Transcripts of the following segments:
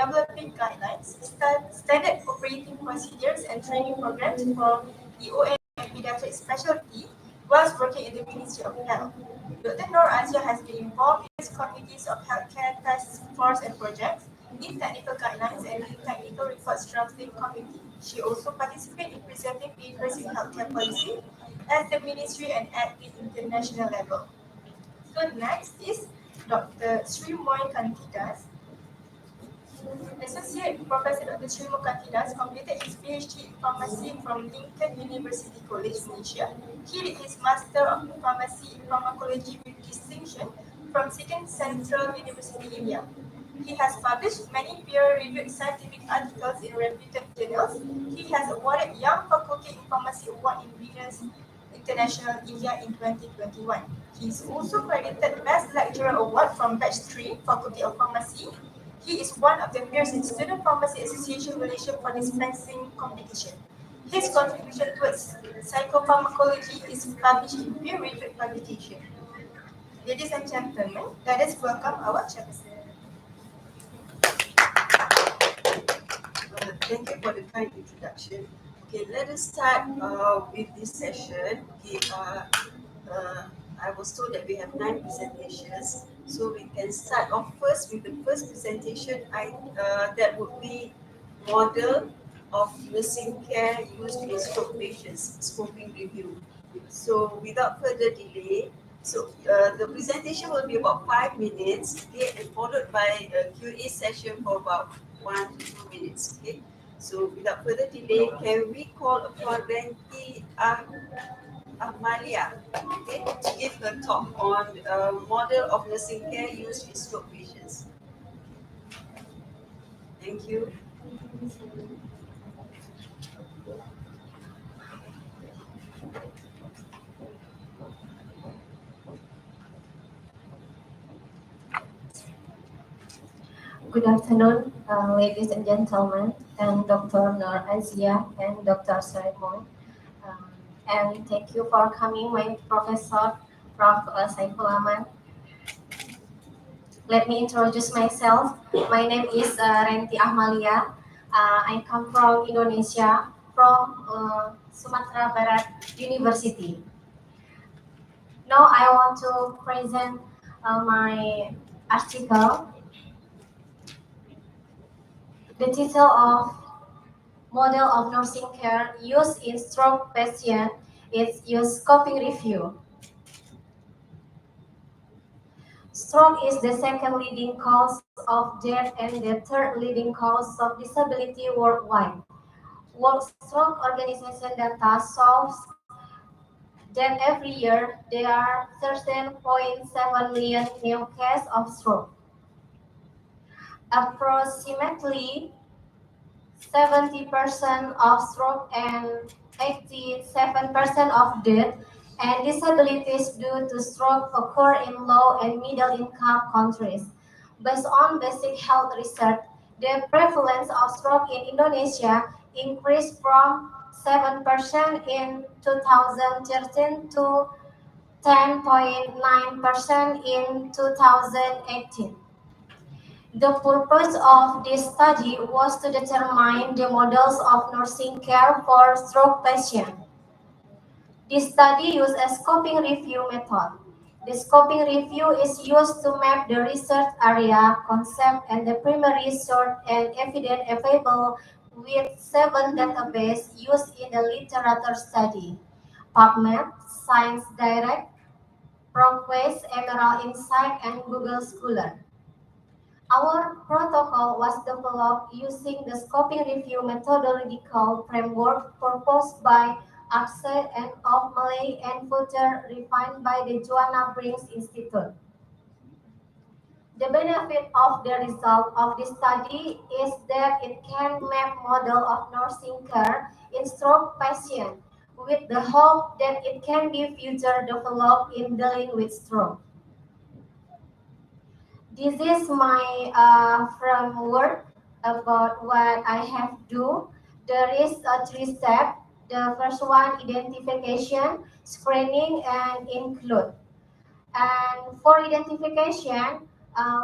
developing guidelines, standard operating procedures, and training programs for EON and pediatric specialty whilst working in the Ministry of Health. Dr. Noor Azia has been involved in committees of healthcare task force and projects, in technical guidelines, and in technical reports drafting committee. She also participates in presenting papers in healthcare policy at the ministry and at the international level. So next is Dr. Sri Moy Kantidas. Associate Professor Dr. Sri Moy Kantidas completed his PhD in pharmacy from Lincoln University College, Malaysia. He did his Master of Pharmacy in Pharmacology with distinction from Second Central University, India. He has published many peer-reviewed scientific articles in reputed journals. He has awarded Young Faculty in Pharmacy Award in Venus International India in 2021. He is also credited Best Lecturer Award from Batch 3, Faculty of Pharmacy. He is one of the peers in Student Pharmacy Association Malaysia for dispensing competition. His contribution towards psychopharmacology is published in peer-reviewed publication. Ladies and gentlemen, let us welcome our chairperson. Thank you for the kind introduction. Okay, let us start with this session. Okay, I was told that we have 9 presentations, so we can start off first with the first presentation. That would be model of nursing care used in stroke patients, scoping review. So without further delay, the presentation will be about 5 minutes, okay, and followed by a Q&A session for about 1 to 2 minutes. Okay, so without further delay, can we call upon Renti Ahmalia, okay, to give her talk on model of nursing care used in stroke patients. Thank you. Good afternoon, ladies and gentlemen, and Dr. Noor Azia and Dr. Saiful. And thank you for coming, my professor, Prof. Saiful Aman. Let me introduce myself. My name is Renti Ahmalia. I come from Indonesia, from Sumatera Barat University. Now I want to present my article. The title of Model of Nursing Care Used in Stroke Patient is Use Scoping Review. Stroke is the second leading cause of death and the third leading cause of disability worldwide. World Stroke Organization data shows that every year there are 13.7 million new cases of stroke. Approximately 70% of stroke and 87% of death and disabilities due to stroke occur in low and middle income countries. Based on basic health research, the prevalence of stroke in Indonesia increased from 7% in 2013 to 10.9% in 2018. The purpose of this study was to determine the models of nursing care for stroke patients. This study used a scoping review method. The scoping review is used to map the research area, concept, and the primary source and evidence available with 7 databases used in the literature study: PubMed, Science Direct, ProQuest, Emerald Insight, and Google Scholar. Our protocol was developed using the scoping review methodological framework proposed by ICHAS and of Malay and further refined by the Joanna Briggs Institute. The benefit of the result of this study is that it can map model of nursing care in stroke patients with the hope that it can be further developed in dealing with stroke. This is my framework about what I have to do. There is 3 steps. The first one, identification, screening, and include. And for identification,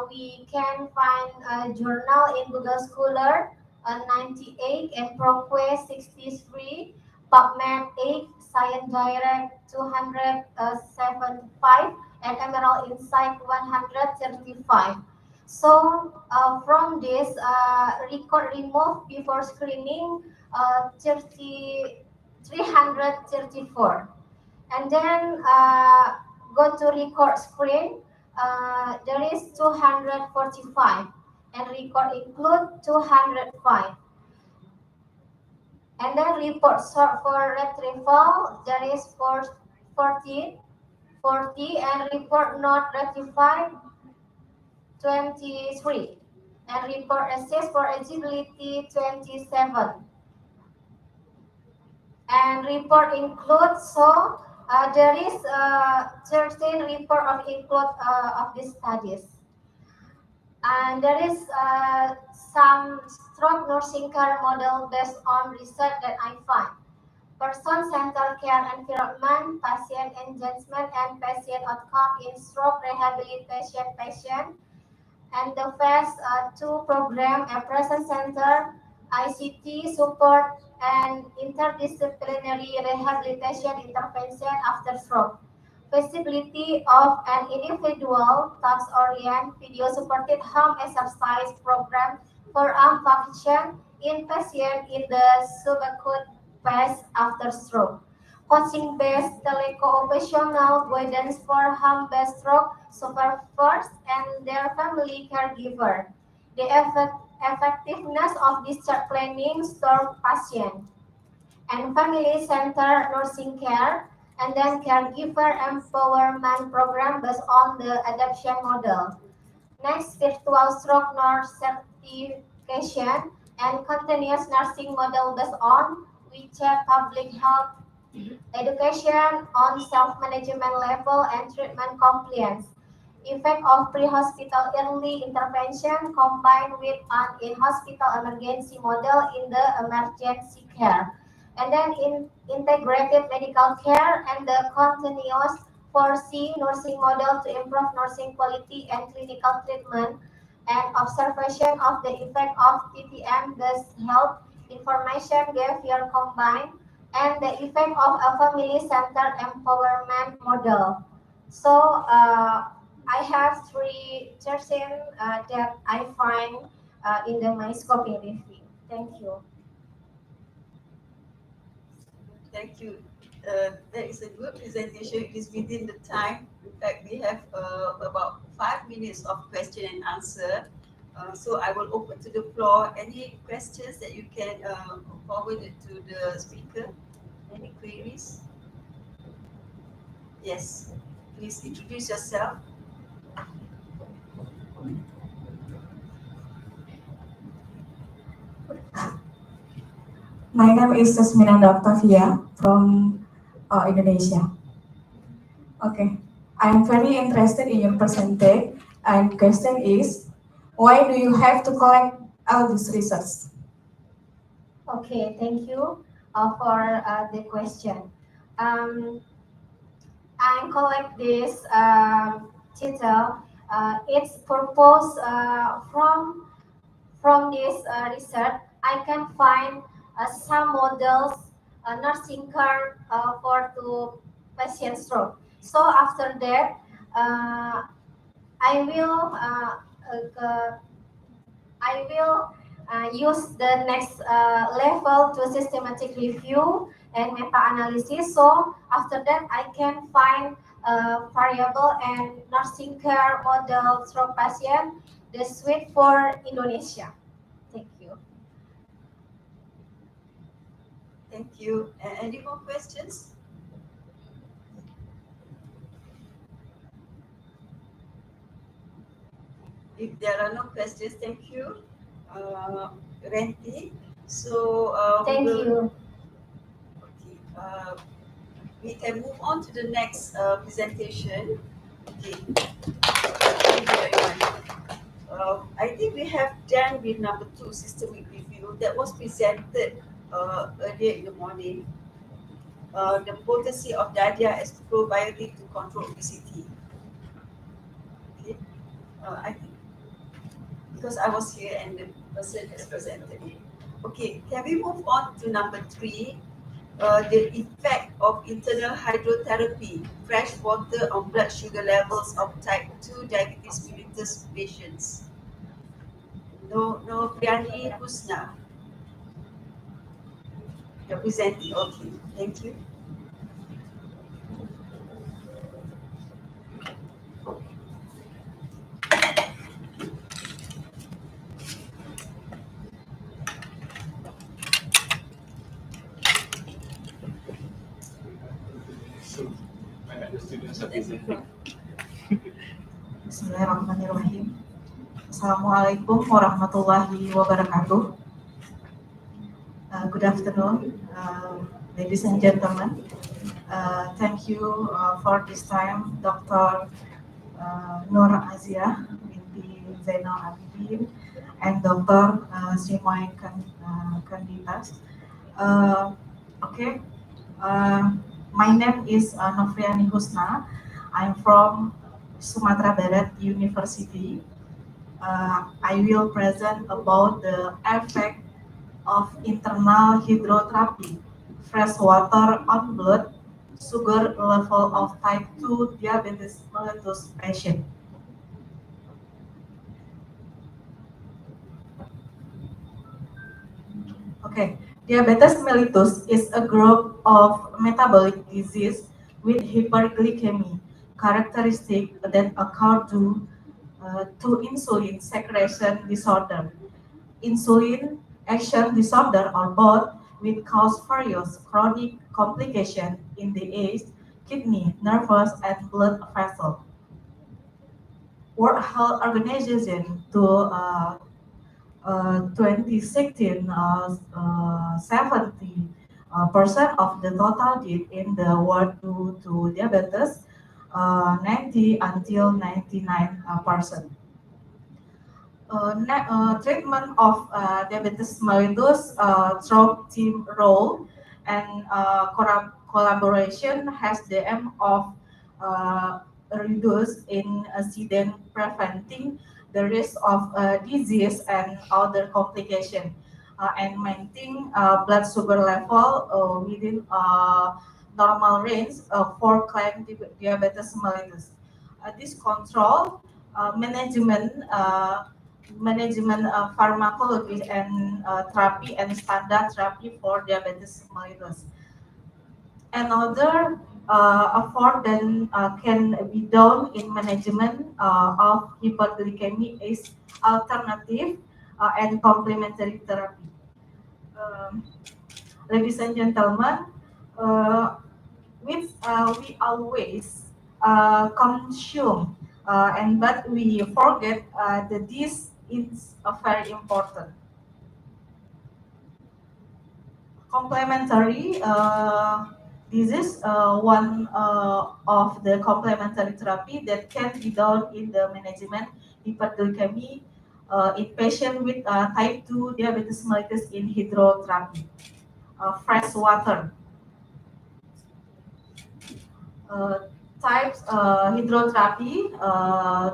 We can find a journal in Google Scholar 98 and ProQuest 63, PubMed 8, Science Direct 275, and Emerald Insight 135. So from this record removed before screening 334, and then go to record screen, there is 245, and record include 205, and then report sort for retrieval there is 40, and report not rectified 23, and report assess for eligibility 27, and report includes, so there is 13 report of include of these studies, and there is some stroke nursing care model based on research that I find. Person-centered care environment, patient engagement, and patient outcome in stroke rehabilitation patient. And the phase 2 program, a present center, ICT support, and interdisciplinary rehabilitation intervention after stroke. Feasibility of an individual task-oriented video-supported home exercise program for arm function in patient in the subacute phase after stroke. Coaching-based teleco-operational guidance for home-based stroke survivors and their family caregiver. The effectiveness of discharge planning stroke patient and family-centered nursing care, and then caregiver empowerment program based on the adoption model. Next, virtual stroke nurse certification and continuous nursing model based on WeChat public health education on self-management level and treatment compliance. Effect of pre-hospital early intervention combined with an in-hospital emergency model in the emergency care. And then in integrated medical care and the continuous 4C nursing model to improve nursing quality and clinical treatment, and observation of the effect of TTM-based health information behavior combined, and the effect of a family-centered empowerment model. So I have three churches that I find in the my scoping review. Thank you. Thank you. That is a good presentation. It is within the time. In fact, we have about 5 minutes of question and answer. So I will open to the floor. Any questions that you can forward it to the speaker? Any queries? Yes. Please introduce yourself. My name is Susminanda Octavia from Indonesia. Okay, I'm very interested in your percentage, and question is, why do you have to collect all this research? Okay, thank you for the question. I collect this title. Its purpose from this research, I can find some models nursing care for to patient stroke. So after that, I will use the next level to systematic review and meta-analysis. So after that, I can find variable and nursing care model stroke patient, the suite for Indonesia. Thank you. Thank you. Any more questions? If there are no questions, thank you, Renti. So Thank you. Okay, we can move on to the next presentation. Okay, thank you very much. I think we have done with number 2, systemic review, that was presented earlier in the morning. The potency of DADIA as probiotic to control obesity. Okay, I think because I was here and the person has presented it. Okay, can we move on to number 3? The effect of internal hydrotherapy, fresh water on blood sugar levels of type 2 diabetes mellitus patients. No, Priani Husna. You're presenting. Okay, thank you. Bismillahirrahmanirrahim. Assalamualaikum warahmatullahi wabarakatuh. Good afternoon, ladies and gentlemen. Thank you for this time, Dr. Nur Azia binti Zainal Abidin and Dr. Simoy Kanditas. Okay, my name is Novriani Husna. I'm from Sumatera Barat University. I will present about the effect of internal hydrotherapy, fresh water on blood sugar level of type 2 diabetes mellitus patient. Okay, diabetes mellitus is a group of metabolic disease with hyperglycemia characteristic that occur due to insulin secretion disorder, insulin action disorder, or both, will cause various chronic complications in the eyes, kidney, nervous, and blood vessels. World Health Organization to 2016, 70% of the total death in the world due to diabetes, 90 until 99%. Treatment of diabetes mellitus through team role and collaboration has the aim of reduce in incident, preventing the risk of disease and other complications, and maintain blood sugar level within normal range for client diabetes mellitus. This control management pharmacology and therapy and standard therapy for diabetes mellitus. Another effort that can be done in management of hyperglycemia is alternative and complementary therapy. Um, Ladies and gentlemen, uh, we always consume, and but we forget that this is very important. Complementary disease, one of the complementary therapy that can be done in the management hyperglycemia in patient with type 2 diabetes mellitus in hydrotherapy. Fresh water. Types hydrotherapy.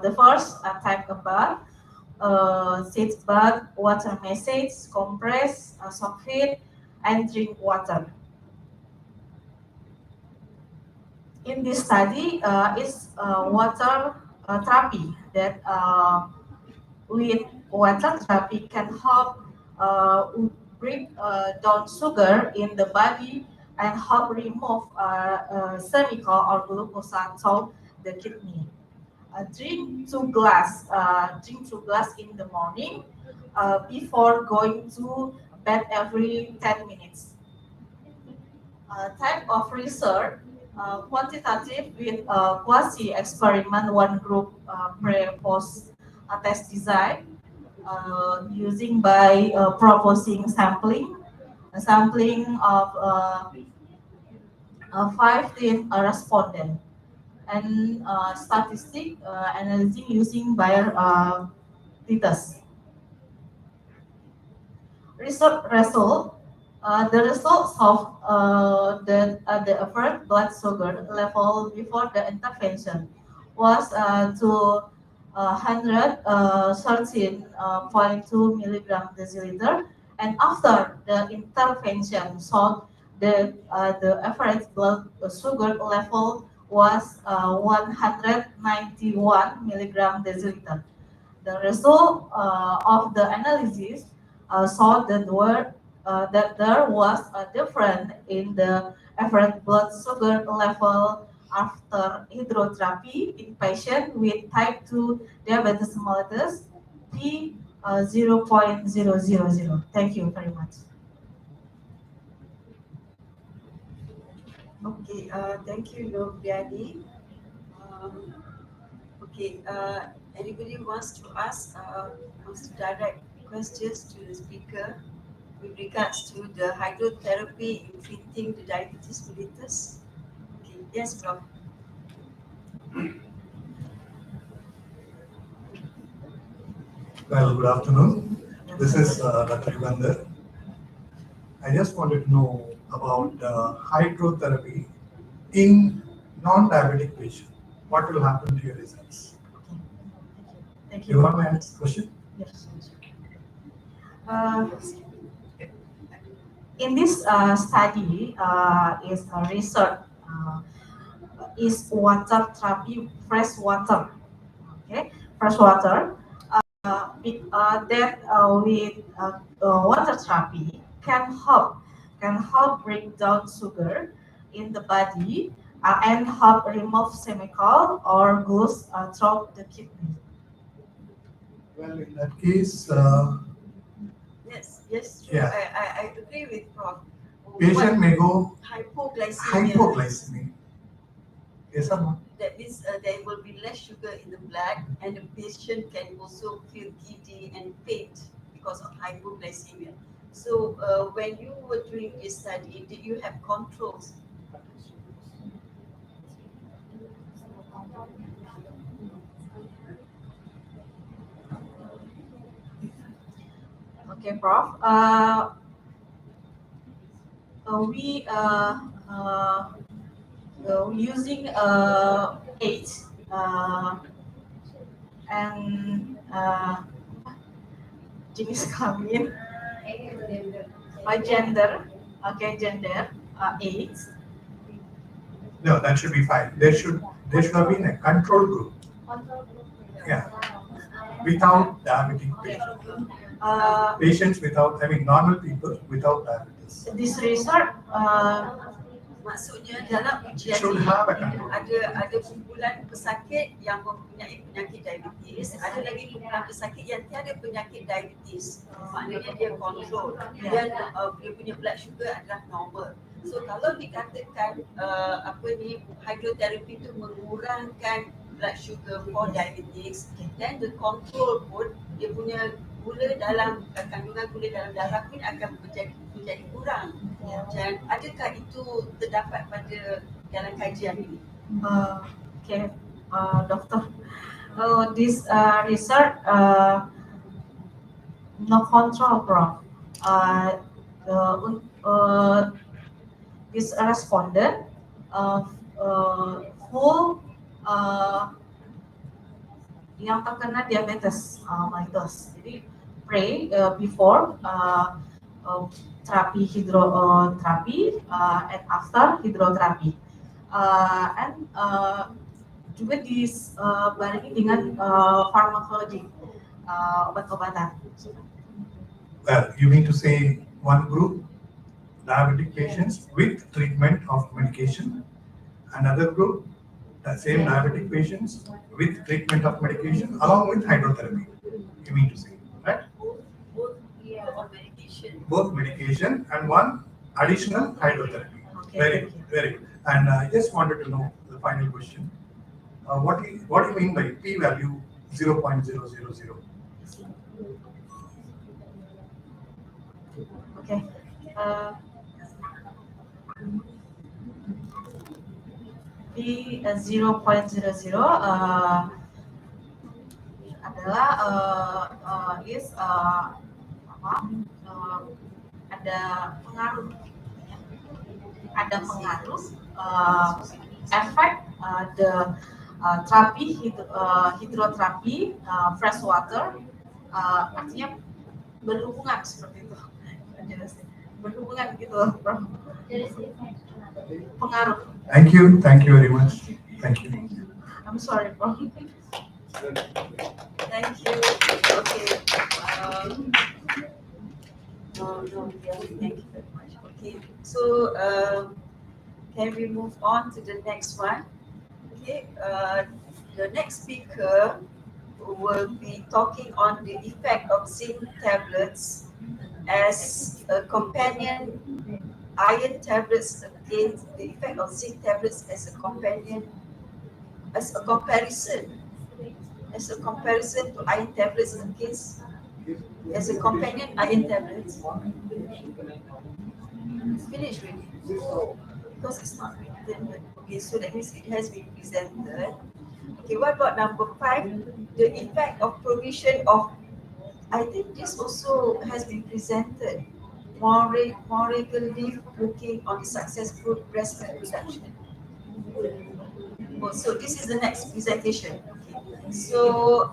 The first type of bath, sitz bath, water massage, compress, soak feet, and drink water. In this study is water therapy that with water therapy can help break down sugar in the body and help remove chemical or glucose to the kidney. Drink 2 glass in the morning before going to bed every 10 minutes. Type of research, quantitative with quasi-experiment, one group pre-post test design, using by proposing sampling of 15 respondents, and statistic analyzing using Bayer titers. The results of the average blood sugar level before the intervention was to 113.2 milligram deciliter, and after the intervention, so the average blood sugar level was 191 milligram deciliter. The result of the analysis showed that there was a difference in the average blood sugar level after hydrotherapy in patients with type 2 diabetes mellitus P 0.000. Thank you very much. Okay, thank you, Noviani. Okay, anybody wants to ask, wants to direct questions to the speaker with regards to the hydrotherapy in treating the diabetes mellitus? Okay, yes, Prof. Well, good afternoon. This is Dr. Yugandhar. I just wanted to know about hydrotherapy in non-diabetic patients. What will happen to your results? Thank You want my question? Yes. In this study is a research is water therapy, fresh water. Okay, fresh water. That with water therapy can help break down sugar in the body and help remove chemical or goods through the kidney. Well, in that case, Yes, true. Yeah. I agree with Prof. patient may go Hypoglycemia. hypoglycemic. Yes or no? That means there will be less sugar in the blood, and the patient can also feel giddy and faint because of hypoglycemia. So, when you were doing this study, did you have controls? Okay, Prof. We using age and jenis kelamin gender, okay, gender, age. No, that should be fine. There should have been a control group. Yeah. Without diabetic patients. Patients without, normal people without diabetes. This research Maksudnya dalam ujian Should ni have a control. ada kumpulan pesakit yang mempunyai penyakit diabetes, ada lagi kumpulan pesakit yang tiada penyakit diabetes. Maknanya dia kontrol dan dia punya blood sugar adalah normal. So kalau dikatakan hydrotherapy itu mengurangkan blood sugar for diabetes, then the control pun dia punya gula dalam kandungan gula dalam darah pun akan menjadi kurang. Dan adakah itu terdapat pada dalam kajian ini? Okay, Doctor. This research no control, Prof. This respondent full yang terkena diabetes mellitus. Jadi before terapi and after hidroterapi and juga dibarengi dengan farmakologi obat-obatan. Well, you mean to say one group diabetic patients with treatment of medication, another group the same diabetic patients with treatment of medication along with hydrotherapy. You mean to say, right? Both medication and one additional hydrotherapy. Okay. Very good. And I just wanted to know the final question. What do you mean by p-value 0.000? Okay. P 0.00 adalah ada pengaruh efek the hidroterapi, fresh water, artinya berhubungan seperti itu. Berhubungan gitu, Prof. Pengaruh. Thank you very much. Thank you. I'm sorry, Prof. Thank you. Okay. No, yeah, thank you very much. Okay, so can we move on to the next one? Okay, the next speaker will be talking on the effect of zinc tablets as a companion iron tablets against the effect of zinc tablets as a companion, as a comparison to iron tablets against as a companion iron tablets. It's finished already because it's not written. Okay, so that means it has been presented. Okay, what about number 5? The effect of provision of, I think this also has been presented. Molecular leaf working on successful breast milk production. Oh, so this is the next presentation. Okay. So,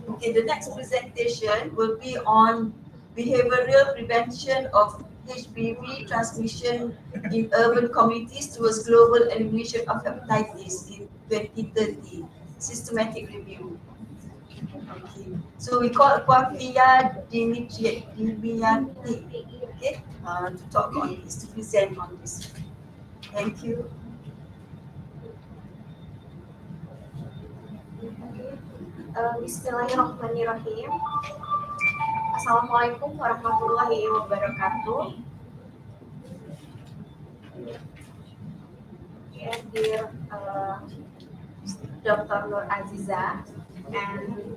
okay, the next presentation will be on behavioral prevention of HPV transmission in urban communities towards global elimination of hepatitis in 2030. Systematic review. Okay. So we call Kwafia Dimitriati, okay, to talk on this, to present on this. Thank you. Bismillahirrahmanirrahim. Assalamualaikum warahmatullahi wabarakatuh. Yeah, dear Dr. Nur Aziza and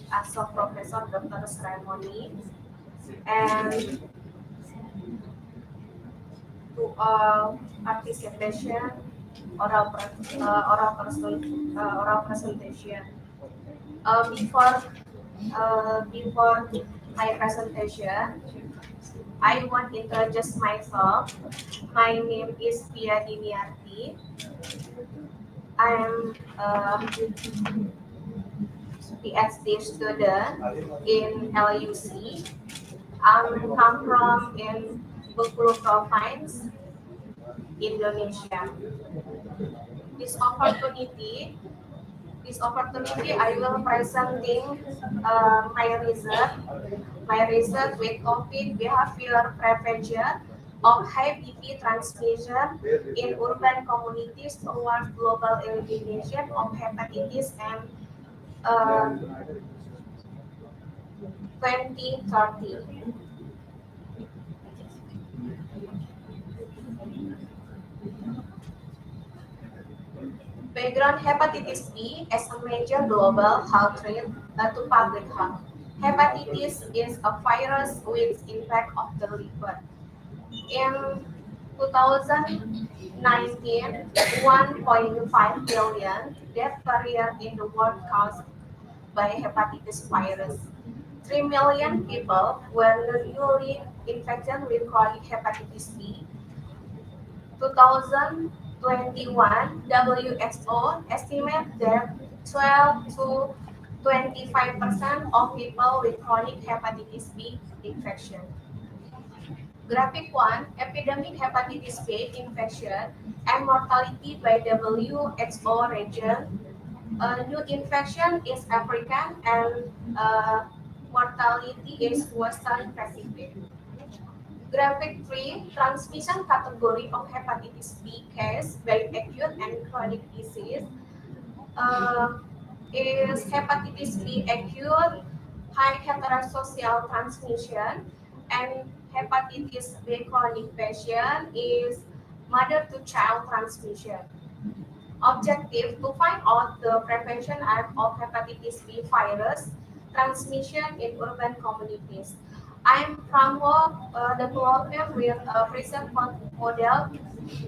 also Professor Dr. Sraimoni, and to all participation oral presentation. Before my presentation, I want to introduce myself. My name is Pia Diniarti. I am a PhD student in LUC. I'm come from in Bengkulu Province, Indonesia. This opportunity, I will presenting my research with topic behavior prevention of HPV transmission in urban communities towards global elimination of hepatitis and 2030. Background hepatitis B as a major global health threat to public health. Hepatitis is a virus with impact of the liver. In 2019, 1.5 billion deaths per year in the world caused by hepatitis virus. 3 million people were newly infected with chronic hepatitis B. 2021, WHO estimates that 12 to 25% of people with chronic hepatitis B infection. Graphic 1, epidemic hepatitis B infection and mortality by WHO region. New infection is African and mortality is Western Pacific. Graphic 3, transmission category of hepatitis B case by acute and chronic disease is hepatitis B acute, high heterosocial transmission, and hepatitis B chronic patient is mother to child transmission. Objective to find out the prevention of hepatitis B virus transmission in urban communities. I am promote development with a present model,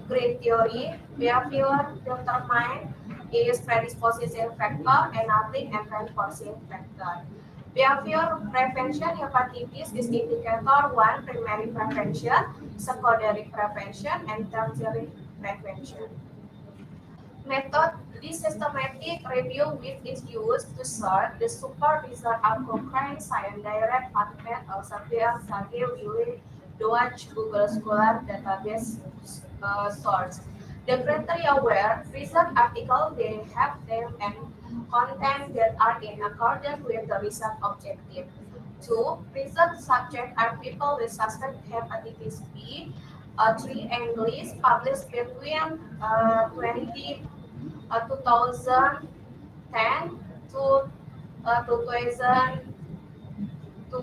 grid theory, behavior determine is predisposition factor, enabling and reinforcing factor. Behavior prevention hepatitis is indicator 1, primary prevention, secondary prevention, and tertiary prevention. Method This systematic review which is used to sort the super result of Cochrane Science Direct Advanced Elsevier Sage Wiley Dodge Google Scholar database source. The criteria were research articles they have them and content that are in accordance with the research objective. Two, research subject are people with suspect hepatitis B. Three, English published between 2010 to 2000 to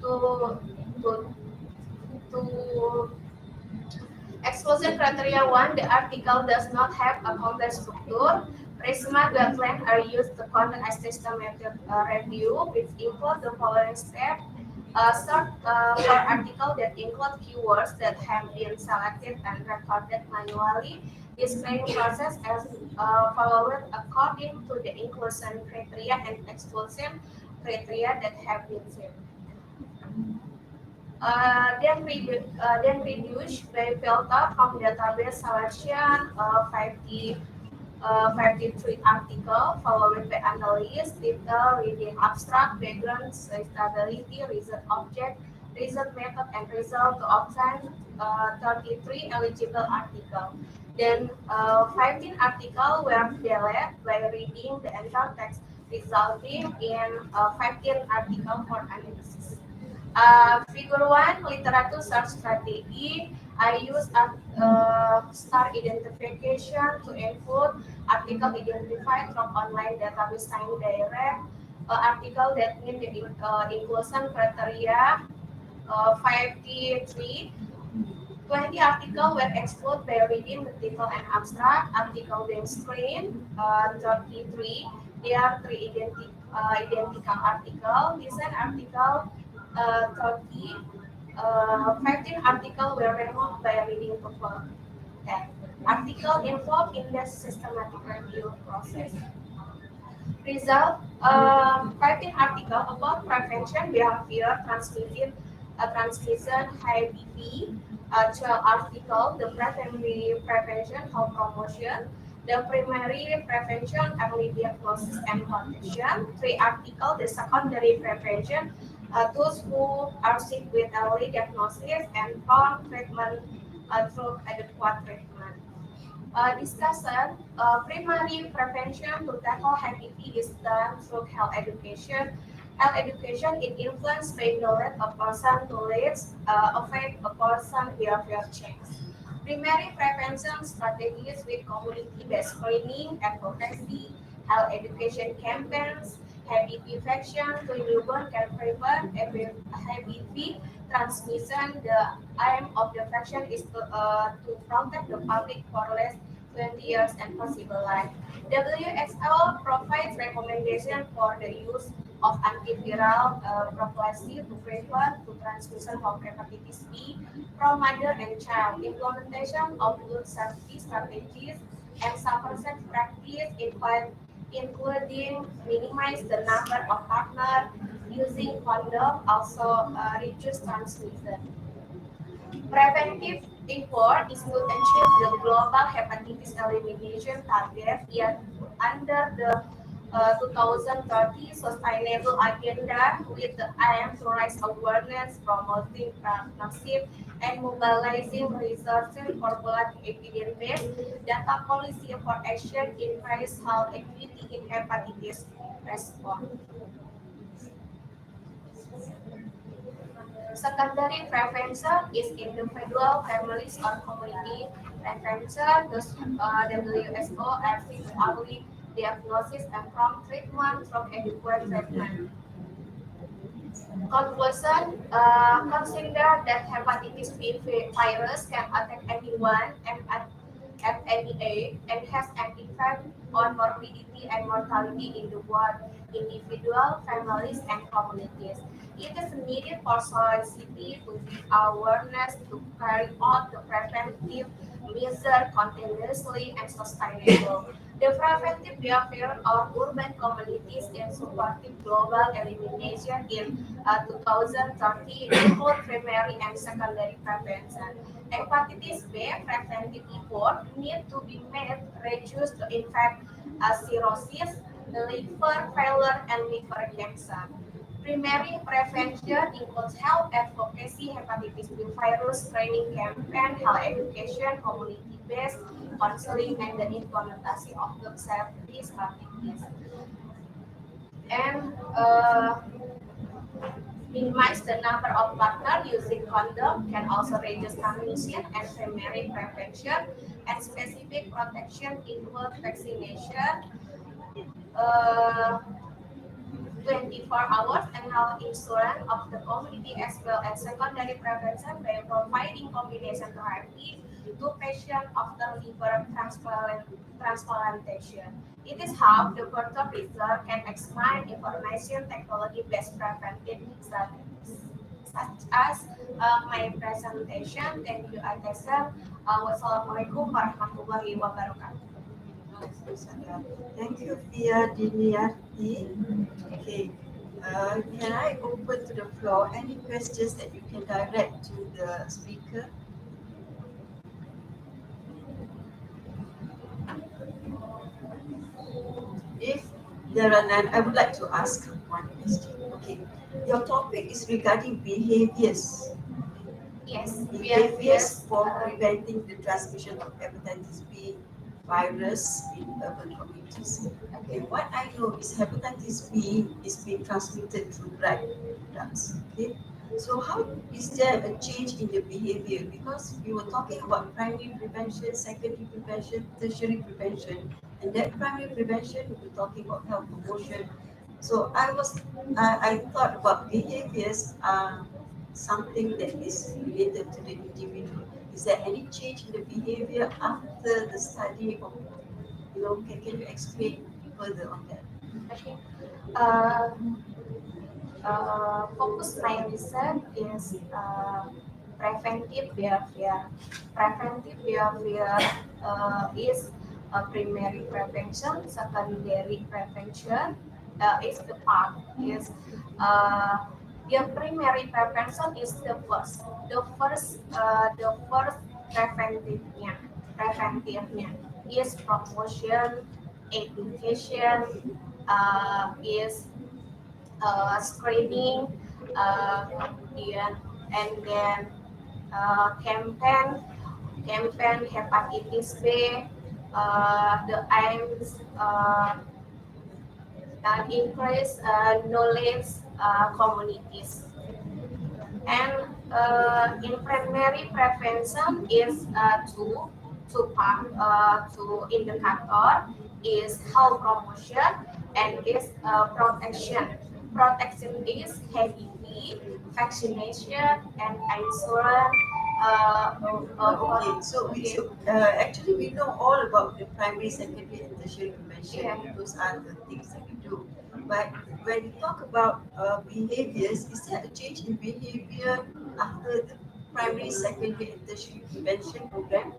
to to to exclusion criteria 1, the article does not have a complex structure. Prisma guidelines are used to conduct a systematic review, which include the following steps. Start for articles that include keywords that have been selected and recorded manually. This screening process is followed according to the inclusion criteria and exclusion criteria that have been set. Then reduce by filter from database selection 53 article followed by analysis, detail, reading abstract, background, stability, result object, result method, and result to obtain 33 eligible article. Then 15 article were deleted by reading the entire text, resulting in 15 article for analysis. Figure 1, literature search strategy. I use star identification to include article identified from online database Science Direct, article that meet the inclusion criteria 53. 20 articles were excluded by reading the title and abstract. Article then screen 33. There are three identical articles. Design article 30. 15 articles were removed by reading purpose. Article involved in the systematic review process. Result, 15 article about prevention behavior transmission HIV, 12 article the primary prevention health promotion, the primary prevention early diagnosis and protection, 3 article the secondary prevention, those who are sick with early diagnosis and 4 treatment through adequate treatment. Discussion, primary prevention to tackle HIV is done through health education. Health education is influenced by knowledge a person knowledge affect a person behavior change. Primary prevention strategies with community-based screening, advocacy, health education campaigns, HIV infection to newborn can prevent HIV transmission. The aim of the vaccine is to protect the public for less 20 years and possible life. WHO provides recommendations for the use of antiviral prophylaxis to prevent the transmission of hepatitis B from mother and child. Implementation of good safety strategies and suppressive practice including minimize the number of partners using condom also reduce transmission. Preventive effort is to achieve the global hepatitis elimination target yet under the 2030 Sustainable Agenda with the aim to raise awareness, promoting partnership, and mobilizing resources for evidence-based data policy for action in raise health equity in hepatitis response. Secondary prevention is individual, families, or community prevention. The WHO aims early diagnosis and prompt treatment from adequate treatment. Conclusion, consider that hepatitis B virus can attack anyone and at any age and has an effect on morbidity and mortality in the world, individual, families, and communities. It is needed for society to give awareness to carry out the preventive measures continuously and sustainable. The preventive behavior of urban communities in supporting global elimination in 2030 include primary and secondary prevention. Hepatitis B preventive effort need to be made reduce to infect cirrhosis, liver failure, and liver cancer. Primary prevention includes health advocacy, hepatitis B virus training campaign, health education, community-based counseling, and the implementation of the safety strategies. And minimize the number of partners using condom can also reduce transmission and primary prevention and specific protection include vaccination, uh, 24 hours and health insurance of the community as well as secondary prevention by providing combination therapy to patients after liver transplantation. It is how the Board of Research can explain information technology-based preventive strategies. Such as my presentation. Thank you, Atesa. Wassalamualaikum warahmatullahi wabarakatuh. Thank you, Fia Diniati. Okay, can I open to the floor? Any questions that you can direct to the speaker? If there are none, I would like to ask one question. Okay, your topic is regarding behaviors. Yes, Behaviors for preventing the transmission of hepatitis B virus in urban communities. Okay, what I know is hepatitis B is being transmitted through blood products. Okay, so how is there a change in the behavior? Because we were talking about primary prevention, secondary prevention, tertiary prevention, and that primary prevention we were talking about health promotion. So I thought about behaviors are something that is related to the individual. Is there any change in the behavior after the study of, can you explain further on that? Okay. Focus my research is preventive behavior. Preventive behavior is primary prevention, secondary prevention is the part is the primary prevention is the first preventivenya is promotion, education, is screening, kemudian and then campaign hepatitis B, the aims increase knowledge communities. And in primary prevention is two indicator is health promotion and is protection. Protection is HIV, vaccination, and insurance. Okay, so actually we know all about the primary, secondary, and tertiary prevention. Yeah. Those are the things that we do. But when we talk about behaviors, is there a change in behavior after the primary, secondary, and tertiary prevention program?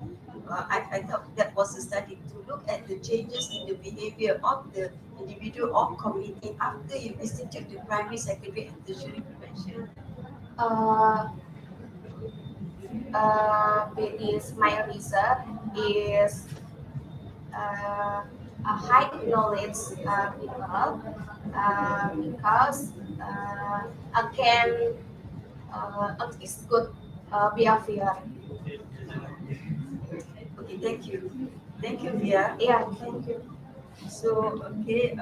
I thought that was a study to look at the changes in the behavior of the individual or community after you institute the primary, secondary, and tertiary prevention. uh, is my research is a high knowledge people because again it is good behavior. Okay, thank you. Thank you, Via. Yeah, thank you. So, okay,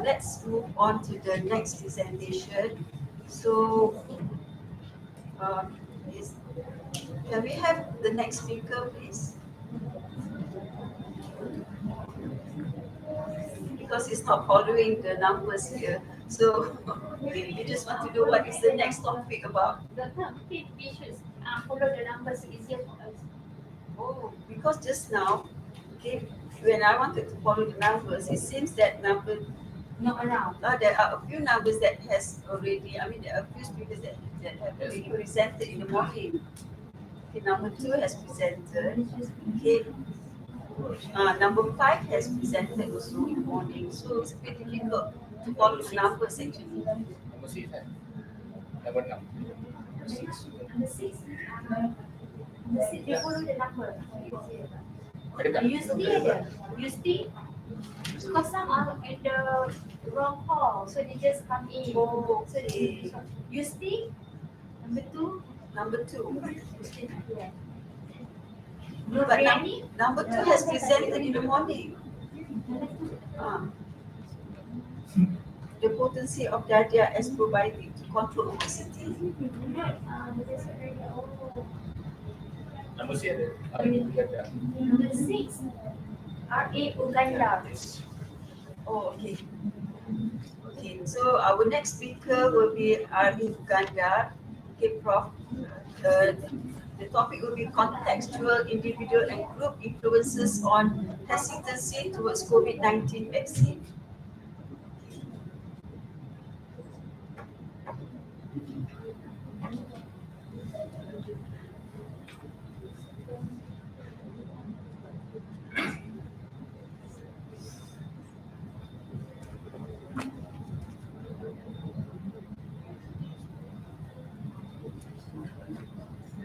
let's move on to the next presentation. So, uh, is, can we have the next speaker, please? Because it's not following the numbers here. So, we just want to know what is the next topic about. We should follow the numbers easier for us. Oh, because just now, okay, when I wanted to follow the numbers, it seems that number Not around. there are a few numbers that has already, there are a few speakers that have already presented in the morning. Okay, number 2 has presented. Okay, Number 5 has presented also in the morning, so it's a bit difficult to follow the numbers actually. Number 6 kan? Number 6. Number six, they follow the number. Ada tak? Usually ada. Usually, because some are at the wrong hall, so they just come in. Oh, So they usually number two. Number 2. Yeah. No, but Biryani? number 2 has presented in the morning. The potency of Dadia as providing to control obesity. Number 6 ada. Ada. Number six, R.A. Uganda. Oh, okay. Okay, so our next speaker will be Ari Uganda. Okay, Prof. The topic will be contextual, individual, and group influences on hesitancy towards COVID-19 vaccine.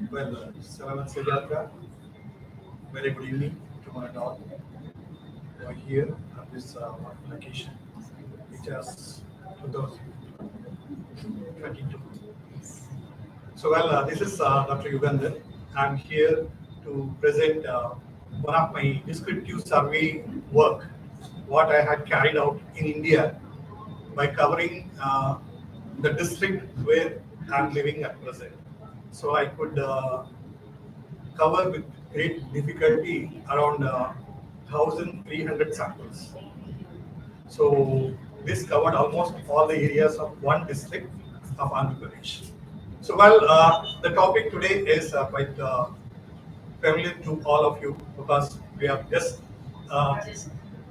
Well, Salamat Sejahtera. Very good evening to my all. We are here at this wonderful occasion, ICHAS 2022. So, well, this is Dr. Yugandhar. I'm here to present one of my descriptive survey work, what I had carried out in India by covering the district where I'm living at present. So I could cover with great difficulty around 1,300 samples. So this covered almost all the areas of one district of Andhra Pradesh. So the topic today is quite familiar to all of you because we are just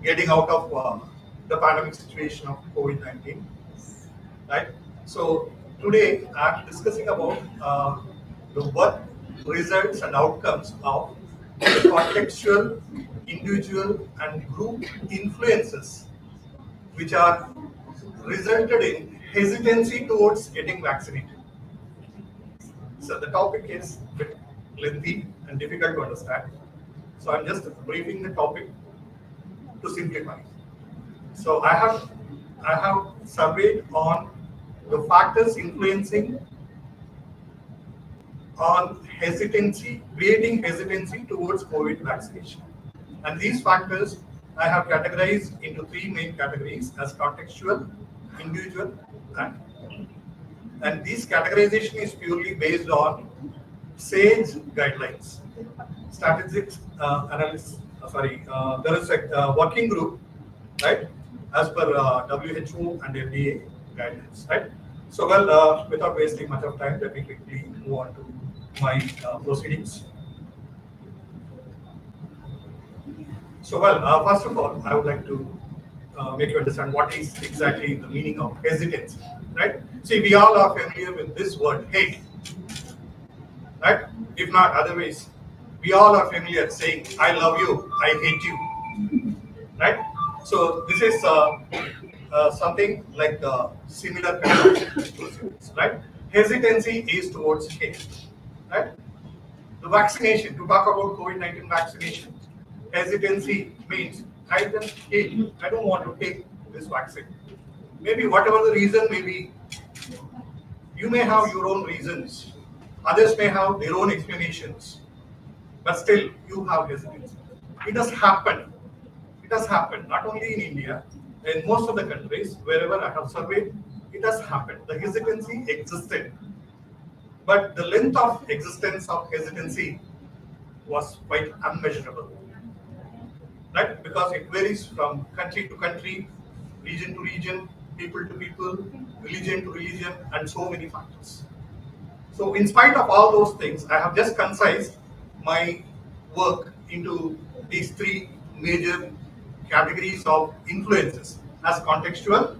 getting out of the pandemic situation of COVID-19, right? So today I'm discussing about the work, results and outcomes of the contextual, individual and group influences which are resulted in hesitancy towards getting vaccinated. So the topic is a bit lengthy and difficult to understand. So I'm just briefing the topic to simplify. So I have surveyed on the factors influencing on hesitancy, creating hesitancy towards COVID vaccination. And these factors I have categorized into 3 main categories as contextual, individual, and this categorization is purely based on SAGE guidelines. Statistics analysis. There is a working group, right, as per WHO and FDA guidelines, right? So, without wasting much of time, let me quickly move on to my proceedings. So, first of all, I would like to make you understand what is exactly the meaning of hesitancy, right? See, we all are familiar with this word, hate, right? If not otherwise, we all are familiar saying, I love you, I hate you, right? So, this is something like similar kind of proceedings, right? Hesitancy is towards hate, right? The vaccination, to talk about COVID-19 vaccination, hesitancy means I just hate, I don't want to take this vaccine. Maybe whatever the reason may be, you may have your own reasons, others may have their own explanations, but still you have hesitancy. It has happened. It has happened not only in India, in most of the countries, wherever I have surveyed, it has happened. The hesitancy existed. But the length of existence of hesitancy was quite unmeasurable, right? Because it varies from country to country, region to region, people to people, religion to religion, and so many factors. So in spite of all those things, I have just concised my work into these 3 major categories of influences as contextual,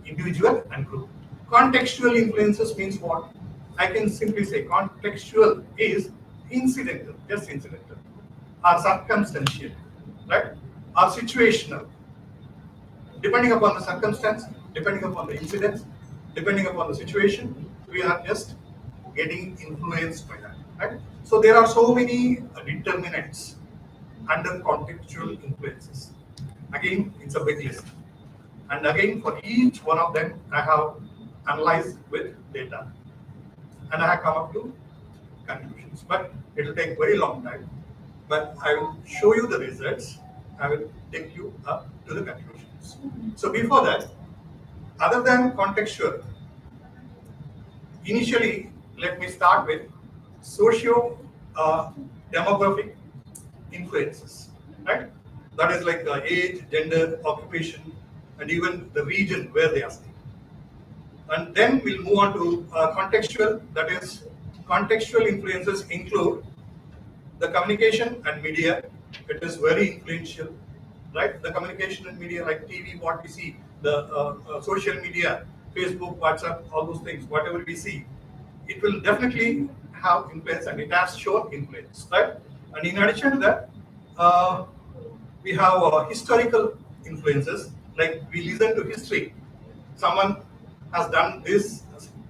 individual, and group. Contextual influences means what? I can simply say contextual is incidental, just incidental. are circumstantial, right? Are situational. Depending upon the circumstance, depending upon the incidents, depending upon the situation, we are just getting influenced by that, right? So there are so many determinants under contextual influences. Again, it's a big list. And again, for each one of them, I have analyzed with data. And I have come up to conclusions. But it will take very long time. But I will show you the results. I will take you up to the conclusions. So before that, other than contextual, initially, let me start with socio demographic influences, right? That is like age, gender, occupation, and even the region where they are staying. And then we'll move on to contextual, that is, contextual influences include the communication and media. It is very influential, right? The communication and media like TV, what we see, the social media, Facebook, WhatsApp, all those things, whatever we see, it will definitely have influence and it has shown influence, right? And in addition to that, we have historical influences, like we listen to history. Someone has done this,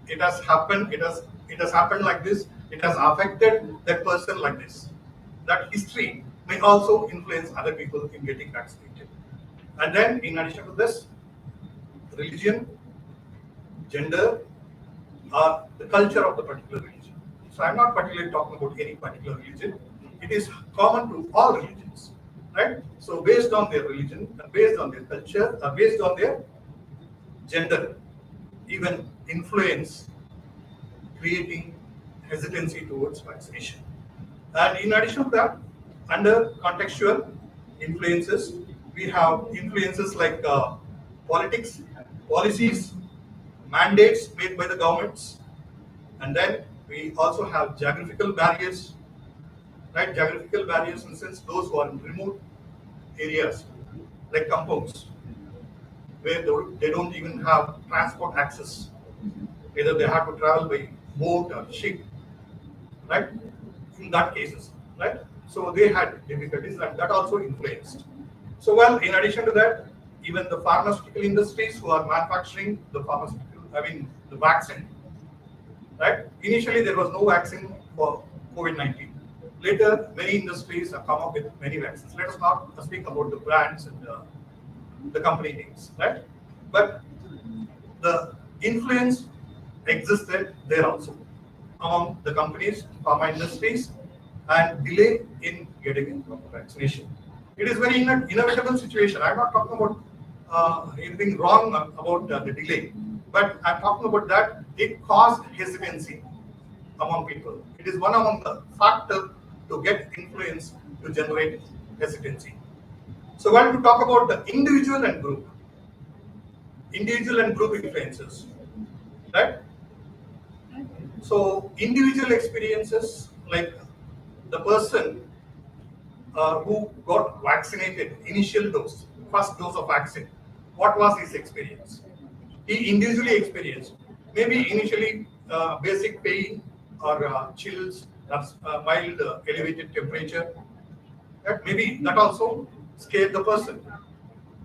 it has happened, it has happened like this, it has affected that person like this. That history may also influence other people in getting vaccinated. And then in addition to this, religion, gender, or the culture of the particular religion. So I'm not particularly talking about any particular religion. It is common to all religions, right? So based on their religion, based on their culture, based on their gender, even influence creating hesitancy towards vaccination. And in addition to that, under contextual influences, we have influences like politics, policies, mandates made by the governments, and then we also have geographical barriers, right? Geographical barriers in the sense those who are in remote areas, like compounds, where they don't even have transport access. Either they have to travel by boat or ship, right? In that cases, right? So they had difficulties and that also influenced. So well, in addition to that, even the pharmaceutical industries who are manufacturing the the vaccine, right? Initially there was no vaccine for COVID-19. Later, many industries have come up with many vaccines. Let us not speak about the brands and the company names, right? But the influence existed there also among the companies, pharma industries, and delay in getting vaccination. It is very inevitable situation. I'm not talking about anything wrong about the delay, but I'm talking about that it caused hesitancy among people. It is one among the factors to get influence to generate hesitancy. So when we talk about the individual and group influences, right? So individual experiences, like the person who got vaccinated, initial dose, first dose of vaccine, what was his experience? He individually experienced, maybe initially basic pain or chills, mild elevated temperature. That maybe that also scared the person,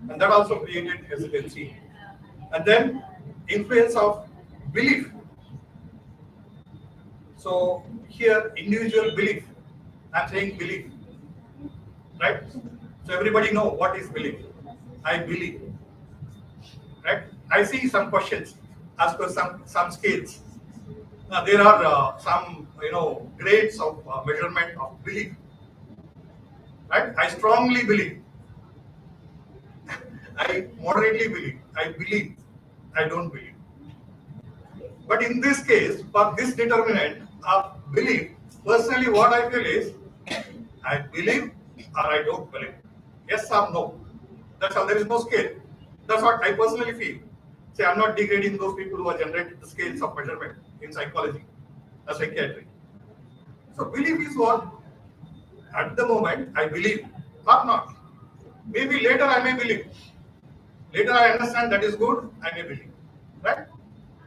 and that also created hesitancy. And then influence of belief. So here individual belief, I'm saying belief, right? So everybody know what is belief. I believe, right? I see some questions as per some scales. Now there are some grades of measurement of belief, right? I strongly believe. I moderately believe. I believe. I don't believe. But in this case, for this determinant of belief, personally what I feel is I believe or I don't believe. Yes or no. That's all. There is no scale. That's what I personally feel. See, I'm not degrading those people who have generated the scales of measurement in psychology or psychiatry. So belief is what at the moment I believe or not. Maybe later I may believe. Later I understand that is good, I may believe. Right?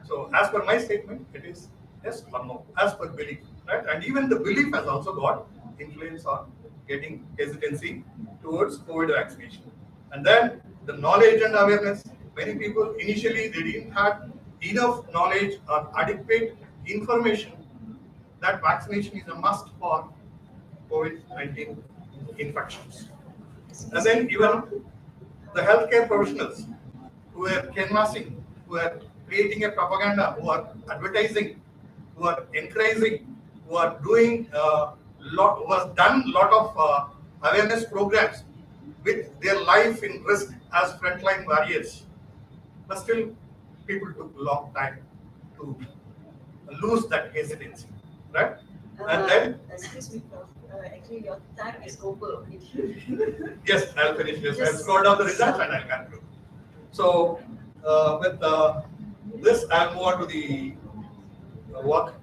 So as per my statement, it is yes or no, as per belief. Right? And even the belief has also got influence on getting hesitancy towards COVID vaccination. And then the knowledge and awareness. Many people initially they didn't have enough knowledge or adequate information that vaccination is a must for COVID-19 infections. And then even the healthcare professionals who are canvassing, who are creating a propaganda, who are advertising, who are encouraging, who are doing who has done lot of awareness programs with their life in risk as frontline warriors. But still, people took a long time to lose that hesitancy, right? And then, Excuse me, Prof. Actually, your time is over already. yes, I'll finish this. I'll scroll down the results and I'll conclude. So, with this, I'll move on to the work.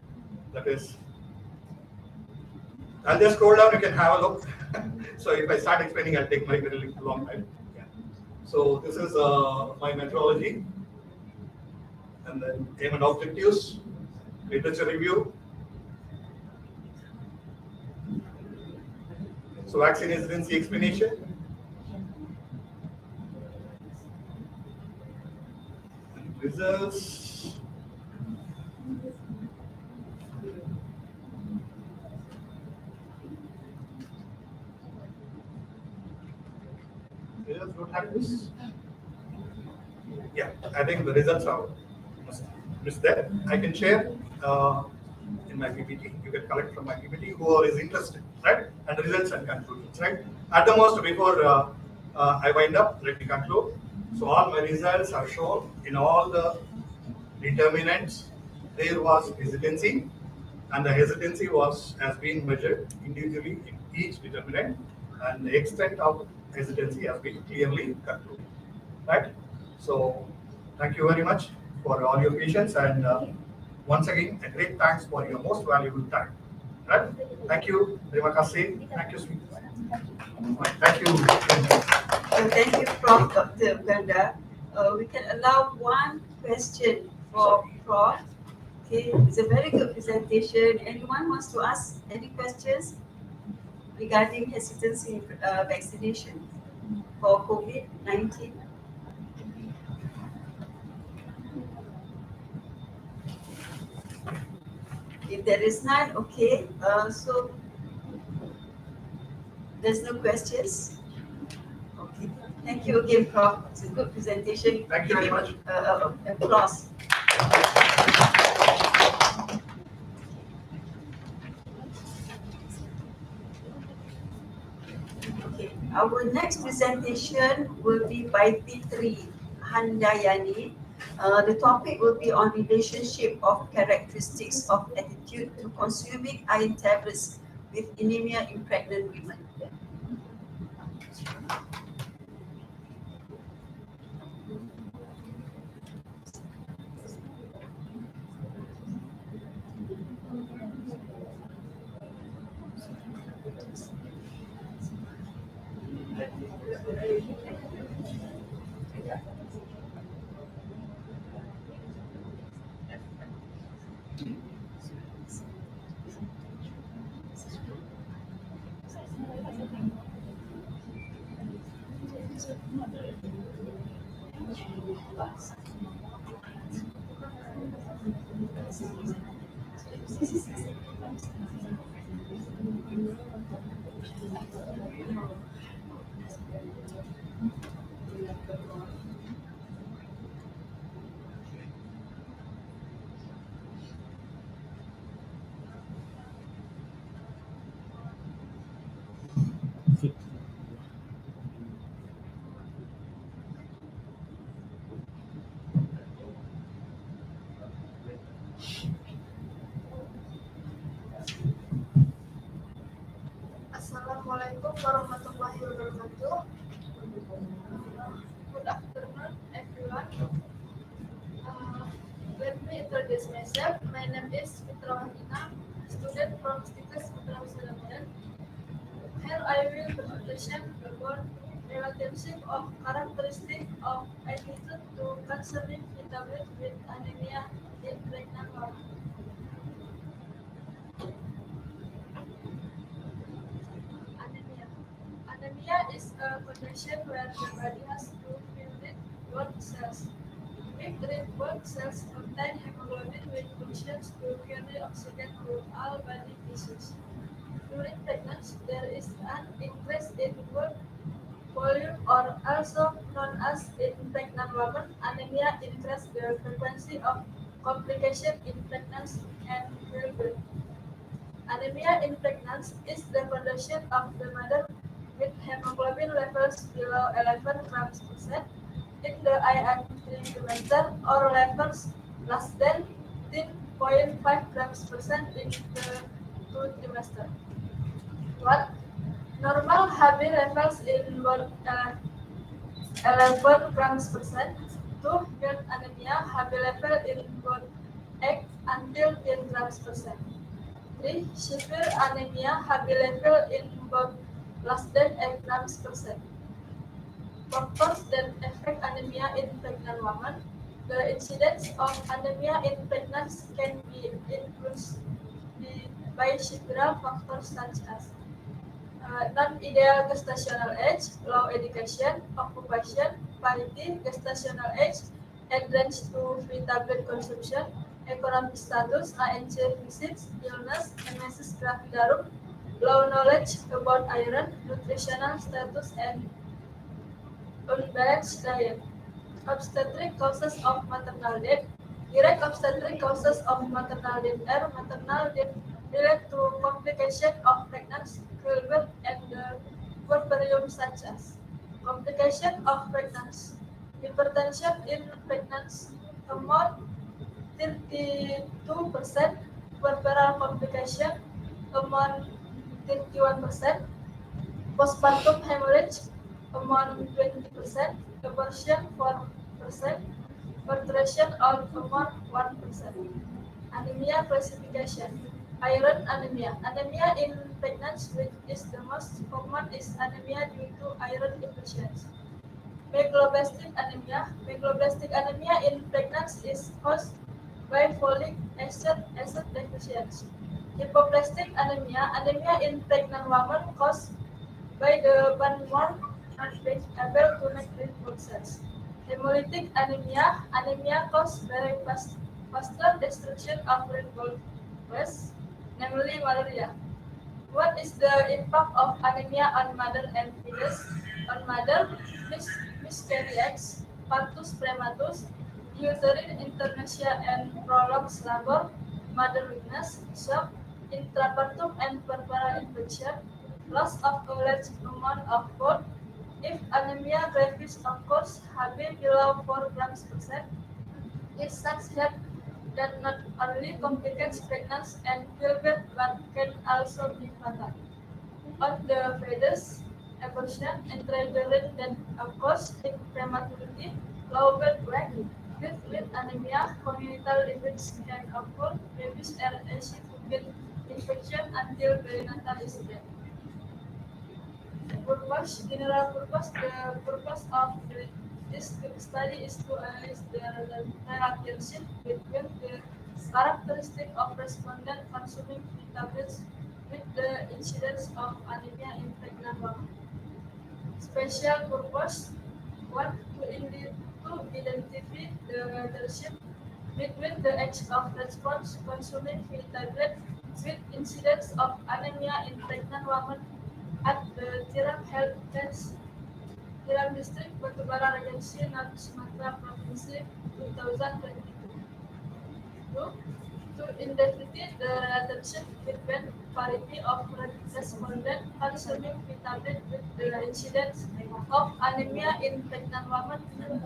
That is, I'll just scroll down. You can have a look. So, if I start explaining, I'll take my very long time. Yeah. So, this is my methodology, and then aim and objectives, literature review. So, vaccine hesitancy explanation. Results. Results don't have this. Yeah, I think the results are missed there. I can share in my PPT. You can collect from my PPT who is interested, right? And results and conclusions, right? At the most, before I wind up, let me conclude. So all my results are shown in all the determinants. There was hesitancy, and the hesitancy has been measured individually in each determinant, and the extent of hesitancy has been clearly concluded, right? So, thank you very much for all your patience, and once again, a great thanks for your most valuable time. Right? Thank you. Terima kasih. Thank you, sweet. Thank you. Thank you, Prof. Dr. Ganda. We can allow one question for Prof. Okay, it's a very good presentation. Anyone wants to ask any questions regarding hesitancy vaccination for COVID-19? If there is none, okay. So there's no questions. Okay. Thank you again, Prof. It's a good presentation. Thank you very much. Applause. Okay. Our next presentation will be by Fitri Handayani. The topic will be on relationship of characteristics of attitude to consuming iron tablets with anemia in pregnant women. Assalamualaikum warahmatullahi wabarakatuh. Good afternoon, everyone. Let me introduce myself. My name is Fitra Wahina, student from ICHAS Putra Selatan. Here I will present about relationship of characteristic of attitude to consuming vitamins with anemia in pregnant women. Anemia. a condition where the body has to fill red blood cells. Weak red blood cells contain hemoglobin which functions to carry oxygen to all body tissues. During pregnancy, there is an increase in blood volume or also known as in pregnant women, anemia increases the frequency of complication in pregnancy and childbirth. Anemia in pregnancy is the condition of the mother with hemoglobin levels below 11 grams per cent in the IM trimester or levels less than 10.5 grams per cent in the 2 trimester. What normal HB levels in both 11 grams per cent to get anemia HB level in both 8 until 10 grams per cent. 3. Severe anemia HB level in both less than 8 grams per cent. Factors that affect anemia in pregnant women. The incidence of anemia in pregnancy can be influenced by several factors such as non-ideal gestational age, low education, occupation, parity, gestational age, adherence to free tablet consumption, economic status, ANC visits, illness, emesis gravidarum, low knowledge about iron, nutritional status, and unbalanced diet. Obstetric causes of maternal death. Direct obstetric causes of maternal death are maternal death related to complication of pregnancy, childbirth, and the puerperium such as complication of pregnancy, hypertension in pregnancy, amount 32%, puerperal complication, amount 31%, postpartum hemorrhage amount 20%, abortion 4%, perforation of amount 1%. Anemia classification. Iron anemia. Anemia in pregnancy, which is the most common, is anemia due to iron deficiency. Megaloblastic anemia. Megaloblastic anemia in pregnancy is caused by folic acid deficiency. Hypoplastic anemia. Anemia in pregnant women caused by the bone marrow not being able to make red blood cells. Hemolytic anemia. Anemia caused by faster destruction of red blood cells, namely malaria. What is the impact of anemia on mother and fetus? On mother, miscarriage, partus prematus, uterine internasia and prolonged labor, mother weakness, shock, intrapartum and puerperal infection, loss of a large amount of blood. If anemia brevis occurs, HB below 4 grams per cent, it such that not only complicates pregnancy and childbirth but can also be fatal. On the fetus, abortion, intrauterine that occurs in prematurity, low birth weight, with anemia, congenital defects can occur, babies are easy to get infection until perinatal is dead. Purpose, general purpose, the purpose of this study is to analyze the relationship between the characteristic of respondent consuming tablets with the incidence of anemia in pregnant women. Special purpose, one, to identify the relationship between the age of response consuming feed tablet with incidence of anemia in pregnant women at the Tiram Health Test, Tiram District, Batubara Regency, North Sumatra Province, 2022. Two, to identify the relationship between parity of respondent consuming vitamin with the incidence of anemia in pregnant women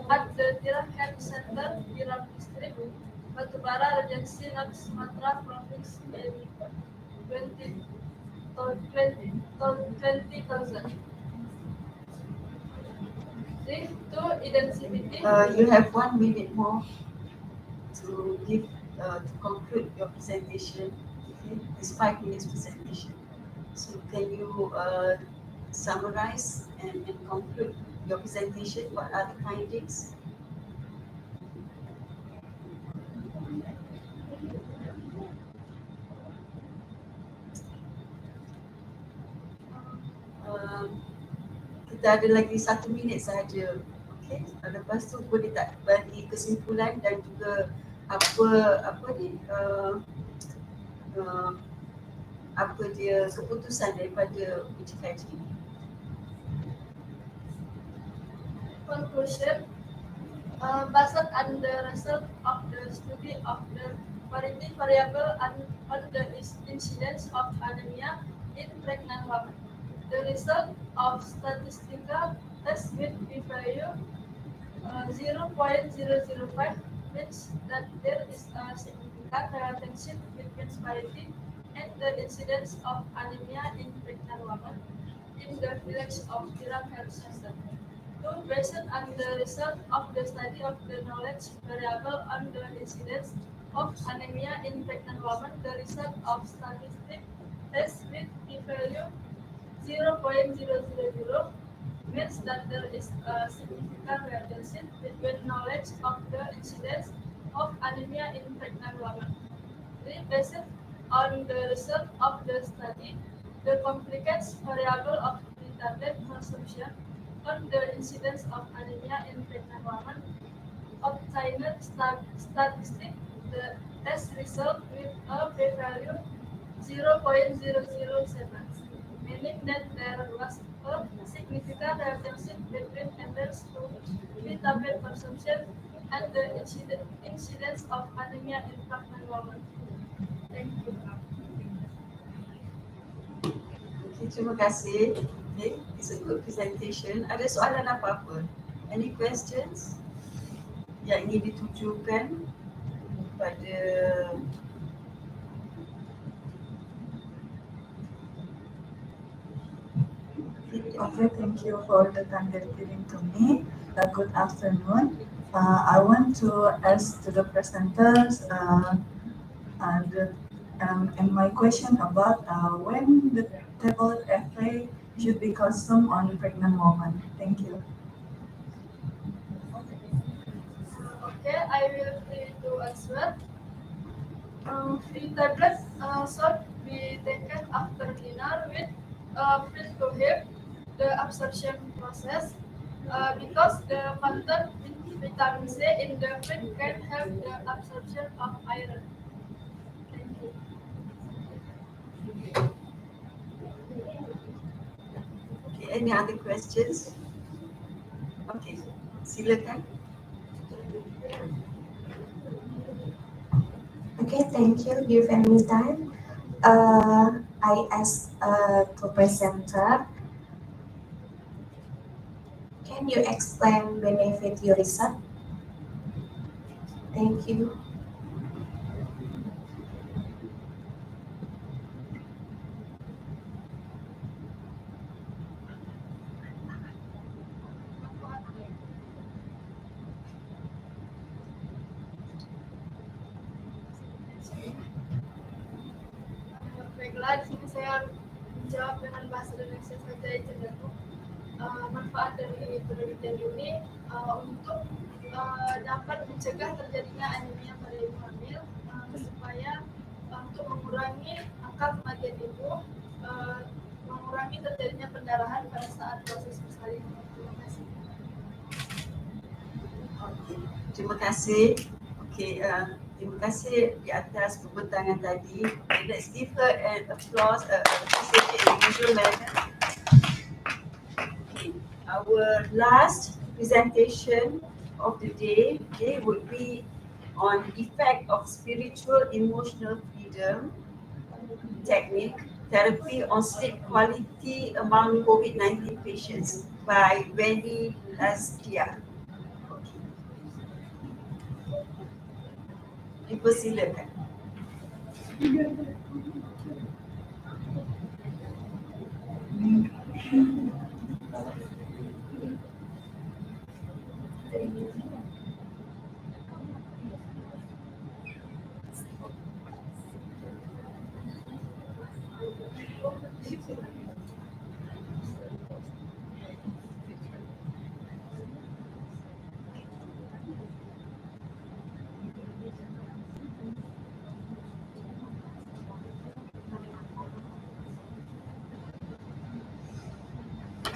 at the Tiram Health Center, Tiram District, Batubara Regency, North Sumatra Province in 20,000. Three, to identify. You have 1 minute more to give to conclude your presentation. Okay, it's 5 minutes presentation. So can you summarize and conclude your presentation? What are the findings? Can kita ada lagi 1 minit sahaja. Okey, lepas tu boleh tak bagi kesimpulan dan juga apa ni apa dia keputusan daripada uji kaji ini. Conclusion. Based on the result of the study of the quality variable and on the incidence of anemia in pregnant women, the result of statistical test with p-value 0.005 means that there is a significant relationship between quality and the incidence of anemia in pregnant women in the village of Iraq Health Center. Based on the result of the study of the knowledge variable on the incidence of anemia in pregnant women, the result of statistic test with p-value 0.000 means that there is a significant relationship between knowledge of the incidence of anemia in pregnant women. Based on the result of the study, the complex variable of tablet consumption on the incidence of anemia in pregnant women obtained statistic the test result with a p-value 0.007, meaning that there was a significant relationship between efforts to vitamin consumption and the incidence of anemia in pregnant women. Thank you. Okay, terima kasih. Okay, it's a good presentation. Ada soalan apa-apa? Any questions yang ingin ditujukan pada Okay, thank you for the time that given to me. Good afternoon. I want to ask to the presenters and my question about when the tablet FA should be consumed on pregnant women. Thank you. Okay, I will try to answer. Free tablets should be taken after dinner with food to help the absorption process because the content in vitamin C in the food can help the absorption of iron. Thank you. Okay, any other questions? Okay, silakan. Okay, thank you. Given me time. I ask to presenter. Can you explain benefit your research? Thank you. Baiklah, di sini saya menjawab dengan bahasa Indonesia saja cenderung. Manfaat dari penelitian ini untuk dapat mencegah terjadinya anemia pada ibu hamil supaya untuk mengurangi angka kematian ibu, mengurangi terjadinya pendarahan pada saat proses persalinan. Terima kasih. Okay, terima kasih. Okay, terima kasih di atas pembentangan tadi. Let's give her an applause, appreciation in the usual manner. Okay, our last presentation of the day would be on effect of spiritual emotional freedom technique therapy on sleep quality among COVID-19 patients by Wendy Lastia. Dipersilakan.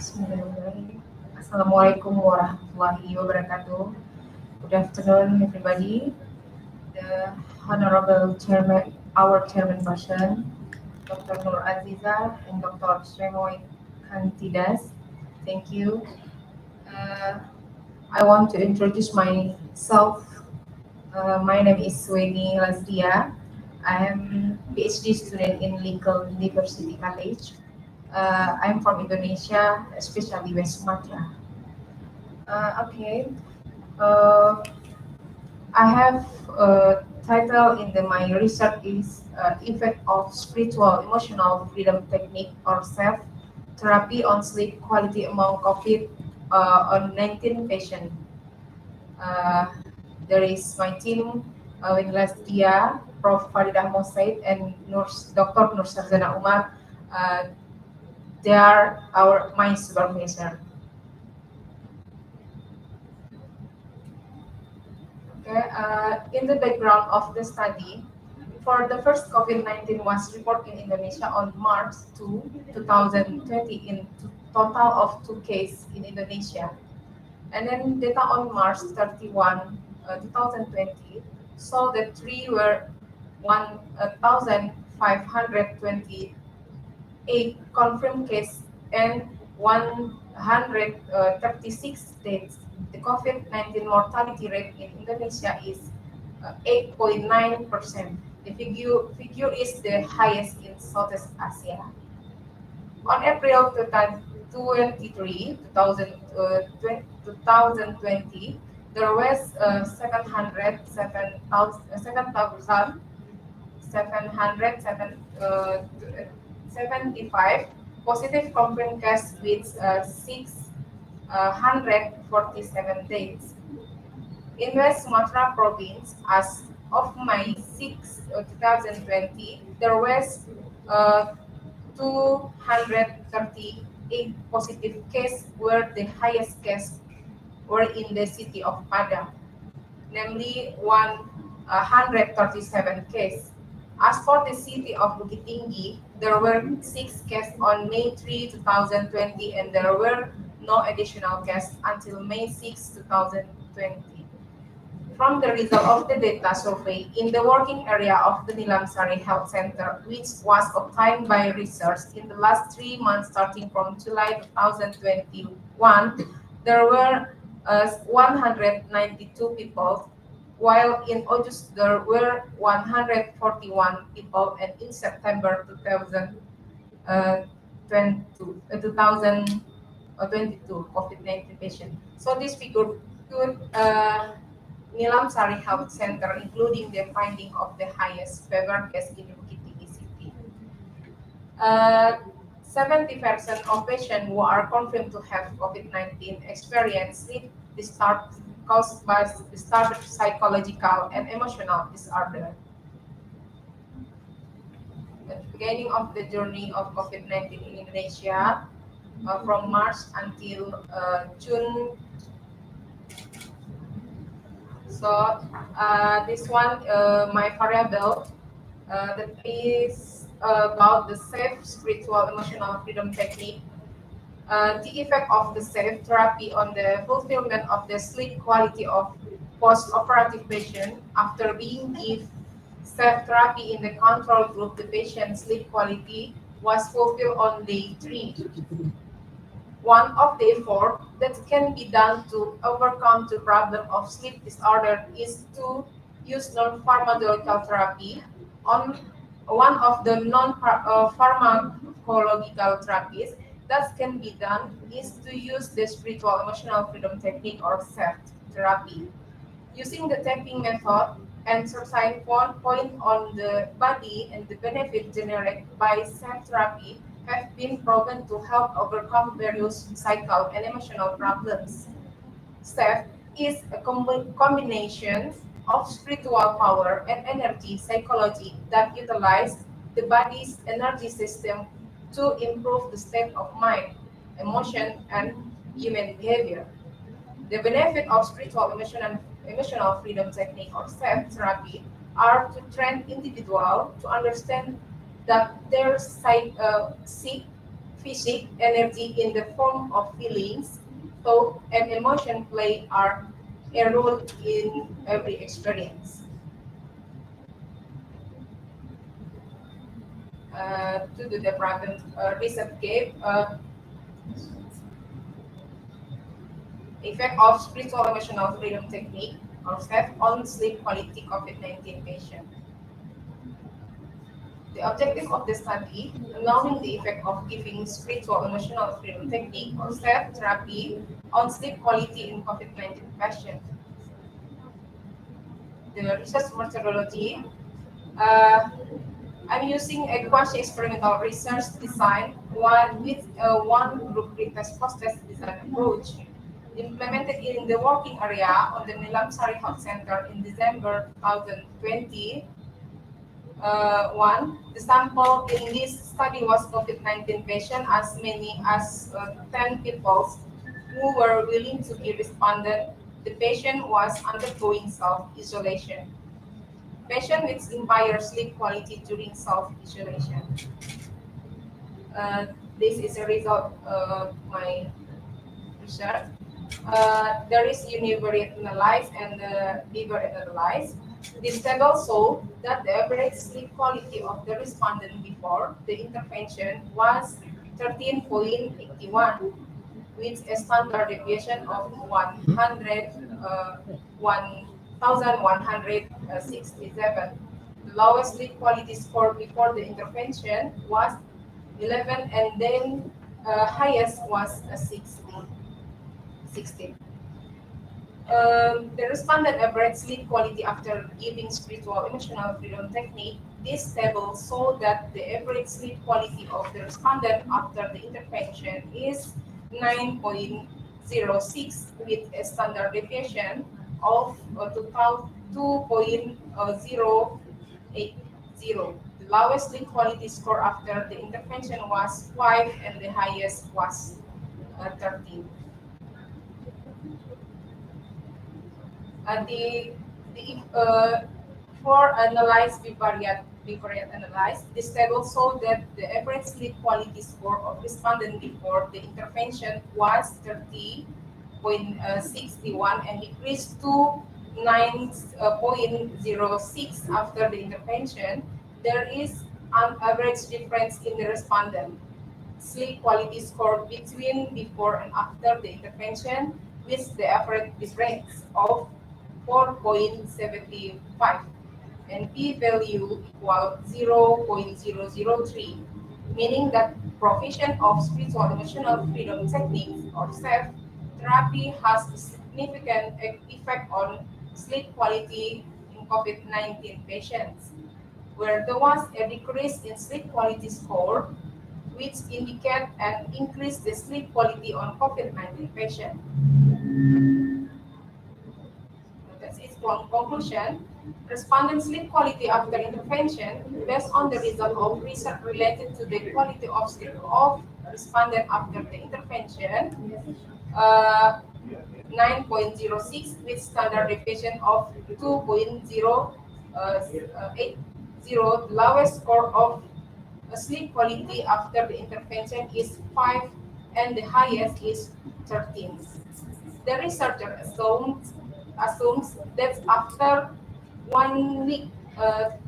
Bismillahirrahmanirrahim. Assalamualaikum warahmatullahi wabarakatuh. Good afternoon, everybody. The Honorable Chairman, our Chairman person, Dr. Nur Aziza and Dr. Sremoy Kantidas. Thank you. I want to introduce myself. My name is Weni Lasdia. I am PhD student in Legal University College. I'm from Indonesia, especially West Sumatra. Okay. Uh, I have a title in my research is effect of spiritual emotional freedom technique or self therapy on sleep quality among COVID on 19 patients. Uh, there is my team with Dia, Prof. Faridah Mosaid, and Dr. Nur Sarzana Umar. They are my supervisor. Okay, in the background of the study, for the first COVID-19 was reported in Indonesia on March 2, 2020 in total of 2 cases in Indonesia. And then data on March 31, 2020 saw that 3 were 1,528 confirmed cases and 136 deaths. The COVID-19 mortality rate in Indonesia is 8.9%. The figure is the highest in Southeast Asia. On April 23, 2020, there was 775 positive confirmed cases with 647 days. In West Sumatra province, as of May 6, 2020, there was 238 positive cases, where the highest cases were in the city of Padang, namely 137 cases. As for the city of Bukit Tinggi, there were 6 cases on May 3, 2020, and there were no additional cases until May 6, 2020. From the result of the data survey in the working area of the Nilam Sari Health Center, which was obtained by research in the last 3 months starting from July 2021, there were 192 people, while in August there were 141 people, and in September 2022 COVID-19 patients. So this figure could Nilam Sari Health Center, including the finding of the highest fever case in Bukit Tinggi city. 70% of patients who are confirmed to have COVID-19 experience sleep disturbance caused by disturbed psychological and emotional disorder. At the beginning of the journey of COVID-19 in Indonesia, from March until June. So this one, my variable that is about the safe spiritual emotional freedom technique. The effect of the safe therapy on the fulfillment of the sleep quality of post-operative patient after being given safe therapy in the control group. The patient's sleep quality was fulfilled on day 3. One of the efforts that can be done to overcome the problem of sleep disorder is to use non-pharmacological therapy. On one of the non-pharmacological therapies that can be done is to use the spiritual emotional freedom technique or SEFT therapy. Using the tapping method and certain point on the body and the benefit generated by SEFT therapy have been proven to help overcome various psychical and emotional problems. SEFT is a combination of spiritual power and energy psychology that utilize the body's energy system to improve the state of mind, emotion, and human behavior. The benefit of spiritual emotional freedom technique or SEFT therapy are to train individuals to understand that their sick physic energy in the form of feelings, thought, and emotion play a role in every experience. To do the problem research gave effect of spiritual emotional freedom technique or SEF on sleep quality COVID-19 patient. The objective of the study, knowing the effect of giving spiritual emotional freedom technique or SEF therapy on sleep quality in COVID-19 patient. The research methodology, I'm using a quasi-experimental research design with a one group retest post-test design approach implemented in the working area on the Nilamsari Health Center in December 2020. The sample in this study was COVID-19 patient, as many as 10 people who were willing to be respondent. The patient was undergoing self-isolation. Patient with impaired sleep quality during self-isolation. This is a result of my research. There is univariate analysis and divariate analysis. This table shows that the average sleep quality of the respondent before the intervention was 13.81, with a standard deviation of 1,167. The lowest sleep quality score before the intervention was 11, and then highest was 16. The respondent average sleep quality after giving spiritual emotional freedom technique. This table shows that the average sleep quality of the respondent after the intervention is 9.06 with a standard deviation of 2.080. The lowest sleep quality score after the intervention was 5 and the highest was 13. For analyzed bivariate analysis, this table showed that the average sleep quality score of respondent before the intervention was 30.61 and decreased to 9.06 after the intervention. There is an average difference in the respondent sleep quality score between before and after the intervention, with the average difference of 4.75 and p-value equal 0.003, meaning that provision of spiritual emotional freedom techniques or SEF therapy has a significant effect on sleep quality in COVID-19 patients, where there was a decrease in sleep quality score, which indicate an increase the sleep quality on COVID-19 patients. That's its conclusion. Respondent sleep quality after intervention, based on the result of research related to the quality of sleep of respondent after the intervention, 9.06 with standard deviation of 2.080. The lowest score of sleep quality after the intervention is 5 and the highest is 13. The researcher assumes that after 1 week,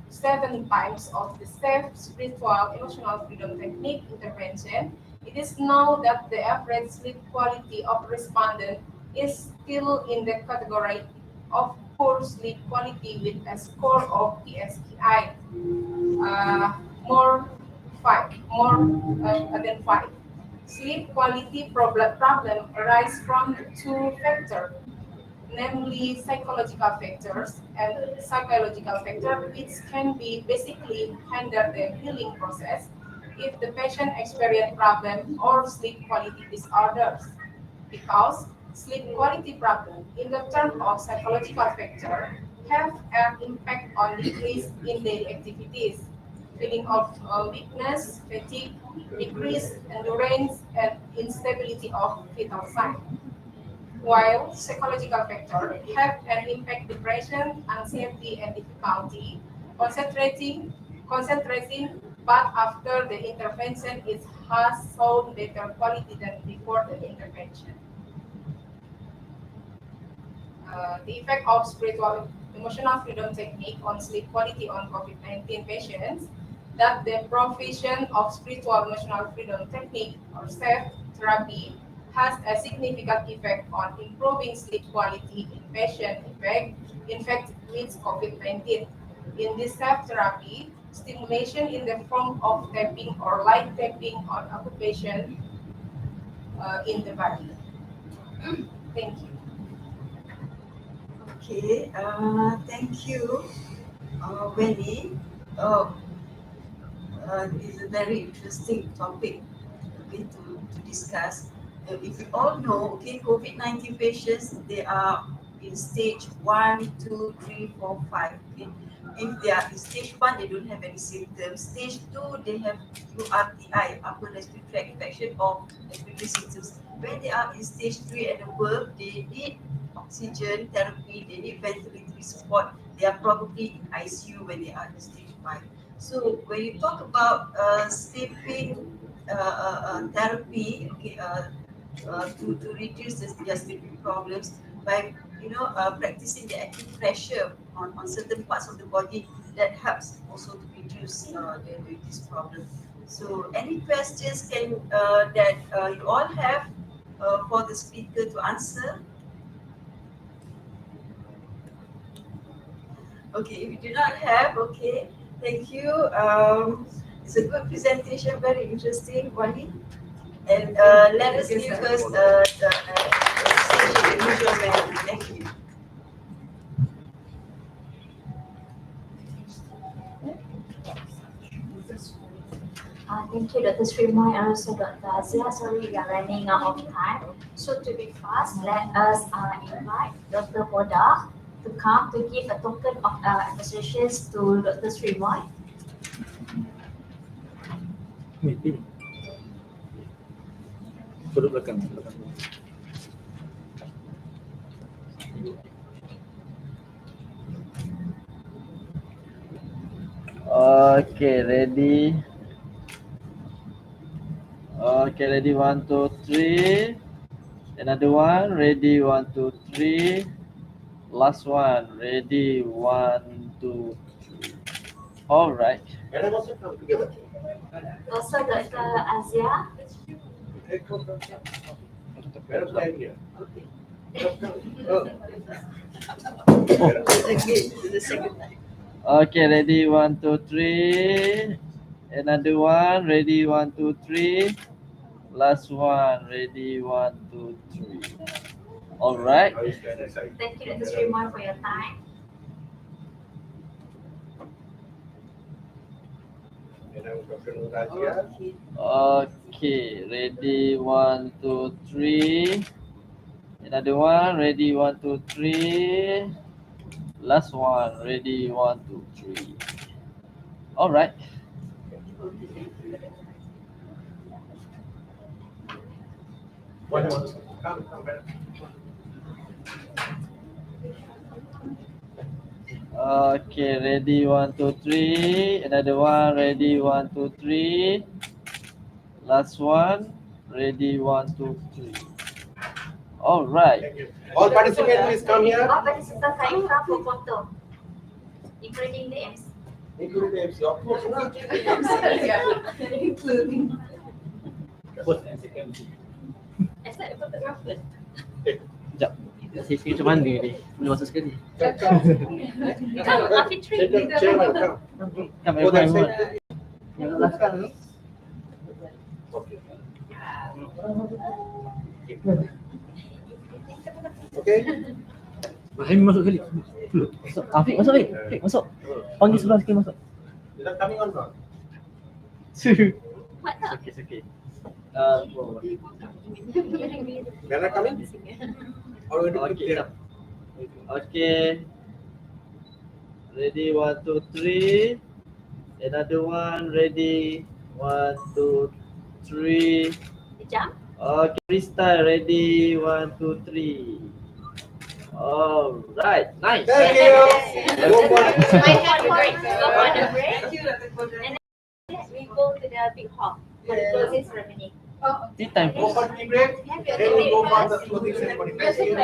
7 times of the safe spiritual emotional freedom technique intervention, it is known that the average sleep quality of respondent is still in the category of poor sleep quality with a score of PSPI more than 5. Sleep quality problem arise from two factors, namely psychological factors and psychological factors, which can be basically hinder the healing process if the patient experience problem or sleep quality disorders. Because sleep quality problem in the term of psychological factor have an impact on decrease in daily activities, feeling of weakness, fatigue, decreased endurance, and instability of vital signs. While psychological factors have an impact depression, anxiety, and difficulty concentrating, concentrating, but after the intervention it has shown better quality than before the intervention. The effect of spiritual emotional freedom technique on sleep quality on COVID-19 patients, that the provision of spiritual emotional freedom technique or SEF therapy has a significant effect on improving sleep quality in patients infected with COVID-19. In this SEF therapy, stimulation in the form of tapping or light tapping on occupation in the body. Thank you. Okay, thank you, Wendy. Oh, it's a very interesting topic, okay, to discuss. If you all know, okay, COVID-19 patients, they are in stage 1, 2, 3, 4, 5. Okay? If they are in stage 1, they don't have any symptoms. Stage 2, they have URTI, upper respiratory tract infection or respiratory symptoms. When they are in stage 3 and above, they need oxygen therapy, they need ventilatory support. They are probably in ICU when they are in stage 5. So when you talk about sleeping therapy, okay, to reduce their sleeping problems by practicing the acupressure on certain parts of the body, that helps also to reduce this problem. So any questions that you all have for the speaker to answer? Okay, if you do not have, okay, thank you. It's a good presentation, very interesting, Wani. And let us give us the station in usual manner. Thank you. Thank you, Dr. Srimoy, and also Dr. Azia. Sorry, we are running out of time. So to be fast, let us invite Dr. Boda to come to give a token of appreciation to Dr. Srimoy. Duduk belakang. Okay, ready. Okay, ready. 1, 2, 3. Another one. Ready. 1, 2, 3. Last one. Ready. 1, 2, 3. All right. Also, Dr. Azia. Okay, the second time. Okay, ready. 1, 2, 3. Another one. Ready. 1, 2, 3. Last one. Ready. 1, 2, 3. All right. Thank you, Dr. Srimoy, for your time. Okay, ready. 1, 2, 3. Another one. Ready. 1, 2, 3. Last one. Ready. 1, 2, 3. All right. Okay, ready. 1, 2, 3. Another one. Ready. 1, 2, 3. Last one. Ready. 1, 2, 3. All right. All participants, please come here. All participants can come for photo, including the MC. Including the MC, of course. Including. Except the photographer. Sekejap. Sesi macam mana ni? Boleh masuk sekali. Come, Afi Tree. Chairman, come. Come, Go that everyone. side. Yang kat belakang ni. Okay. Rahim masuk sekali. Masuk. Afiq masuk ni. Afiq masuk. Panggil sebelah sikit masuk. Is that coming on not? What up? Okey, okey. When I come in? Or we do it Okey, here? jap. Okey. Ready, 1, 2, 3. Another one, ready. 1, 2, 3. Jump. Okay, freestyle, ready. 1, 2, 3. All right, nice. Thank you. Go for My it. hand break. Go for the break. Thank you, Dr. Kodra. And then we go to the big hall for the closing ceremony. Tea time, Go for please. tea break. Then we go for the closing ceremony. Thank you.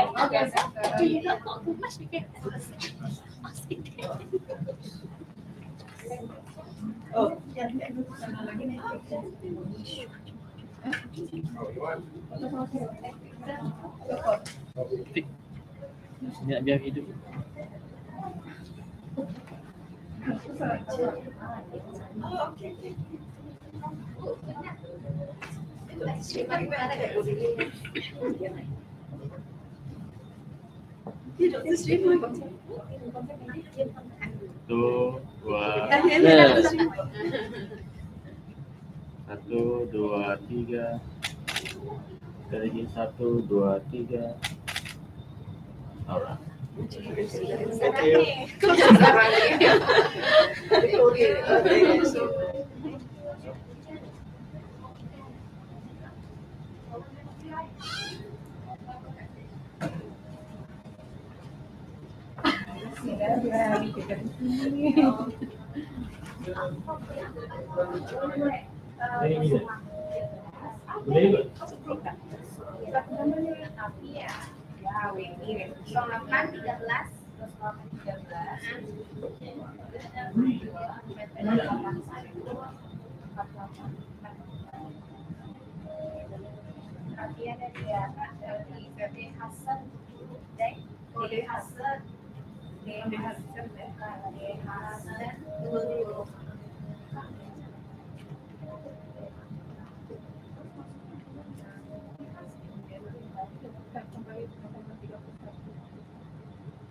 Do you not talk too much? You can Biar hidup. Satu, dua, satu, dua, tiga. Sekali lagi, satu, dua, tiga. Alright.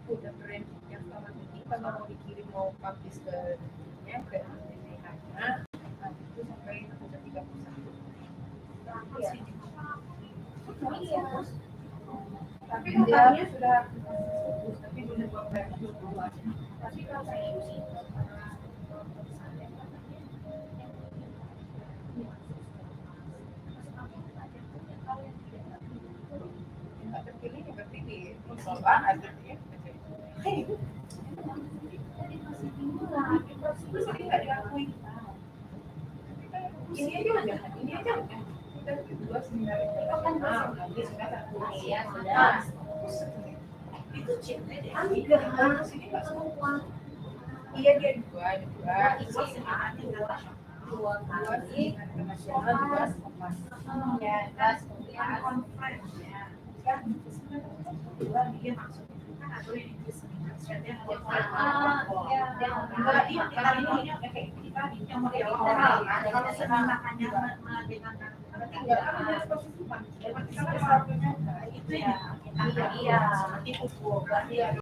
Udah keren yang selama ini kalau mau dikirim mau publish ke ininya ke DPH-nya itu sampai 31. Iya. Tapi katanya sudah tapi belum tapi kalau saya sih nggak terpilih ya berarti di persoalan ada ya. Jadi nggak diakui. Ini aja udah, ini aja udah. Kita berdua sebenarnya. Nanti sudah satu. Iya sudah. Itu cewek deh. Enggak, sini nggak semua. Iya dia dua. Itu dua sih internasional dua sekolah. Ya, das kemudian conference ya. Kan dua dia maksudnya kan ada yang di sini. Kalau semangatnya itu ya, iya, itu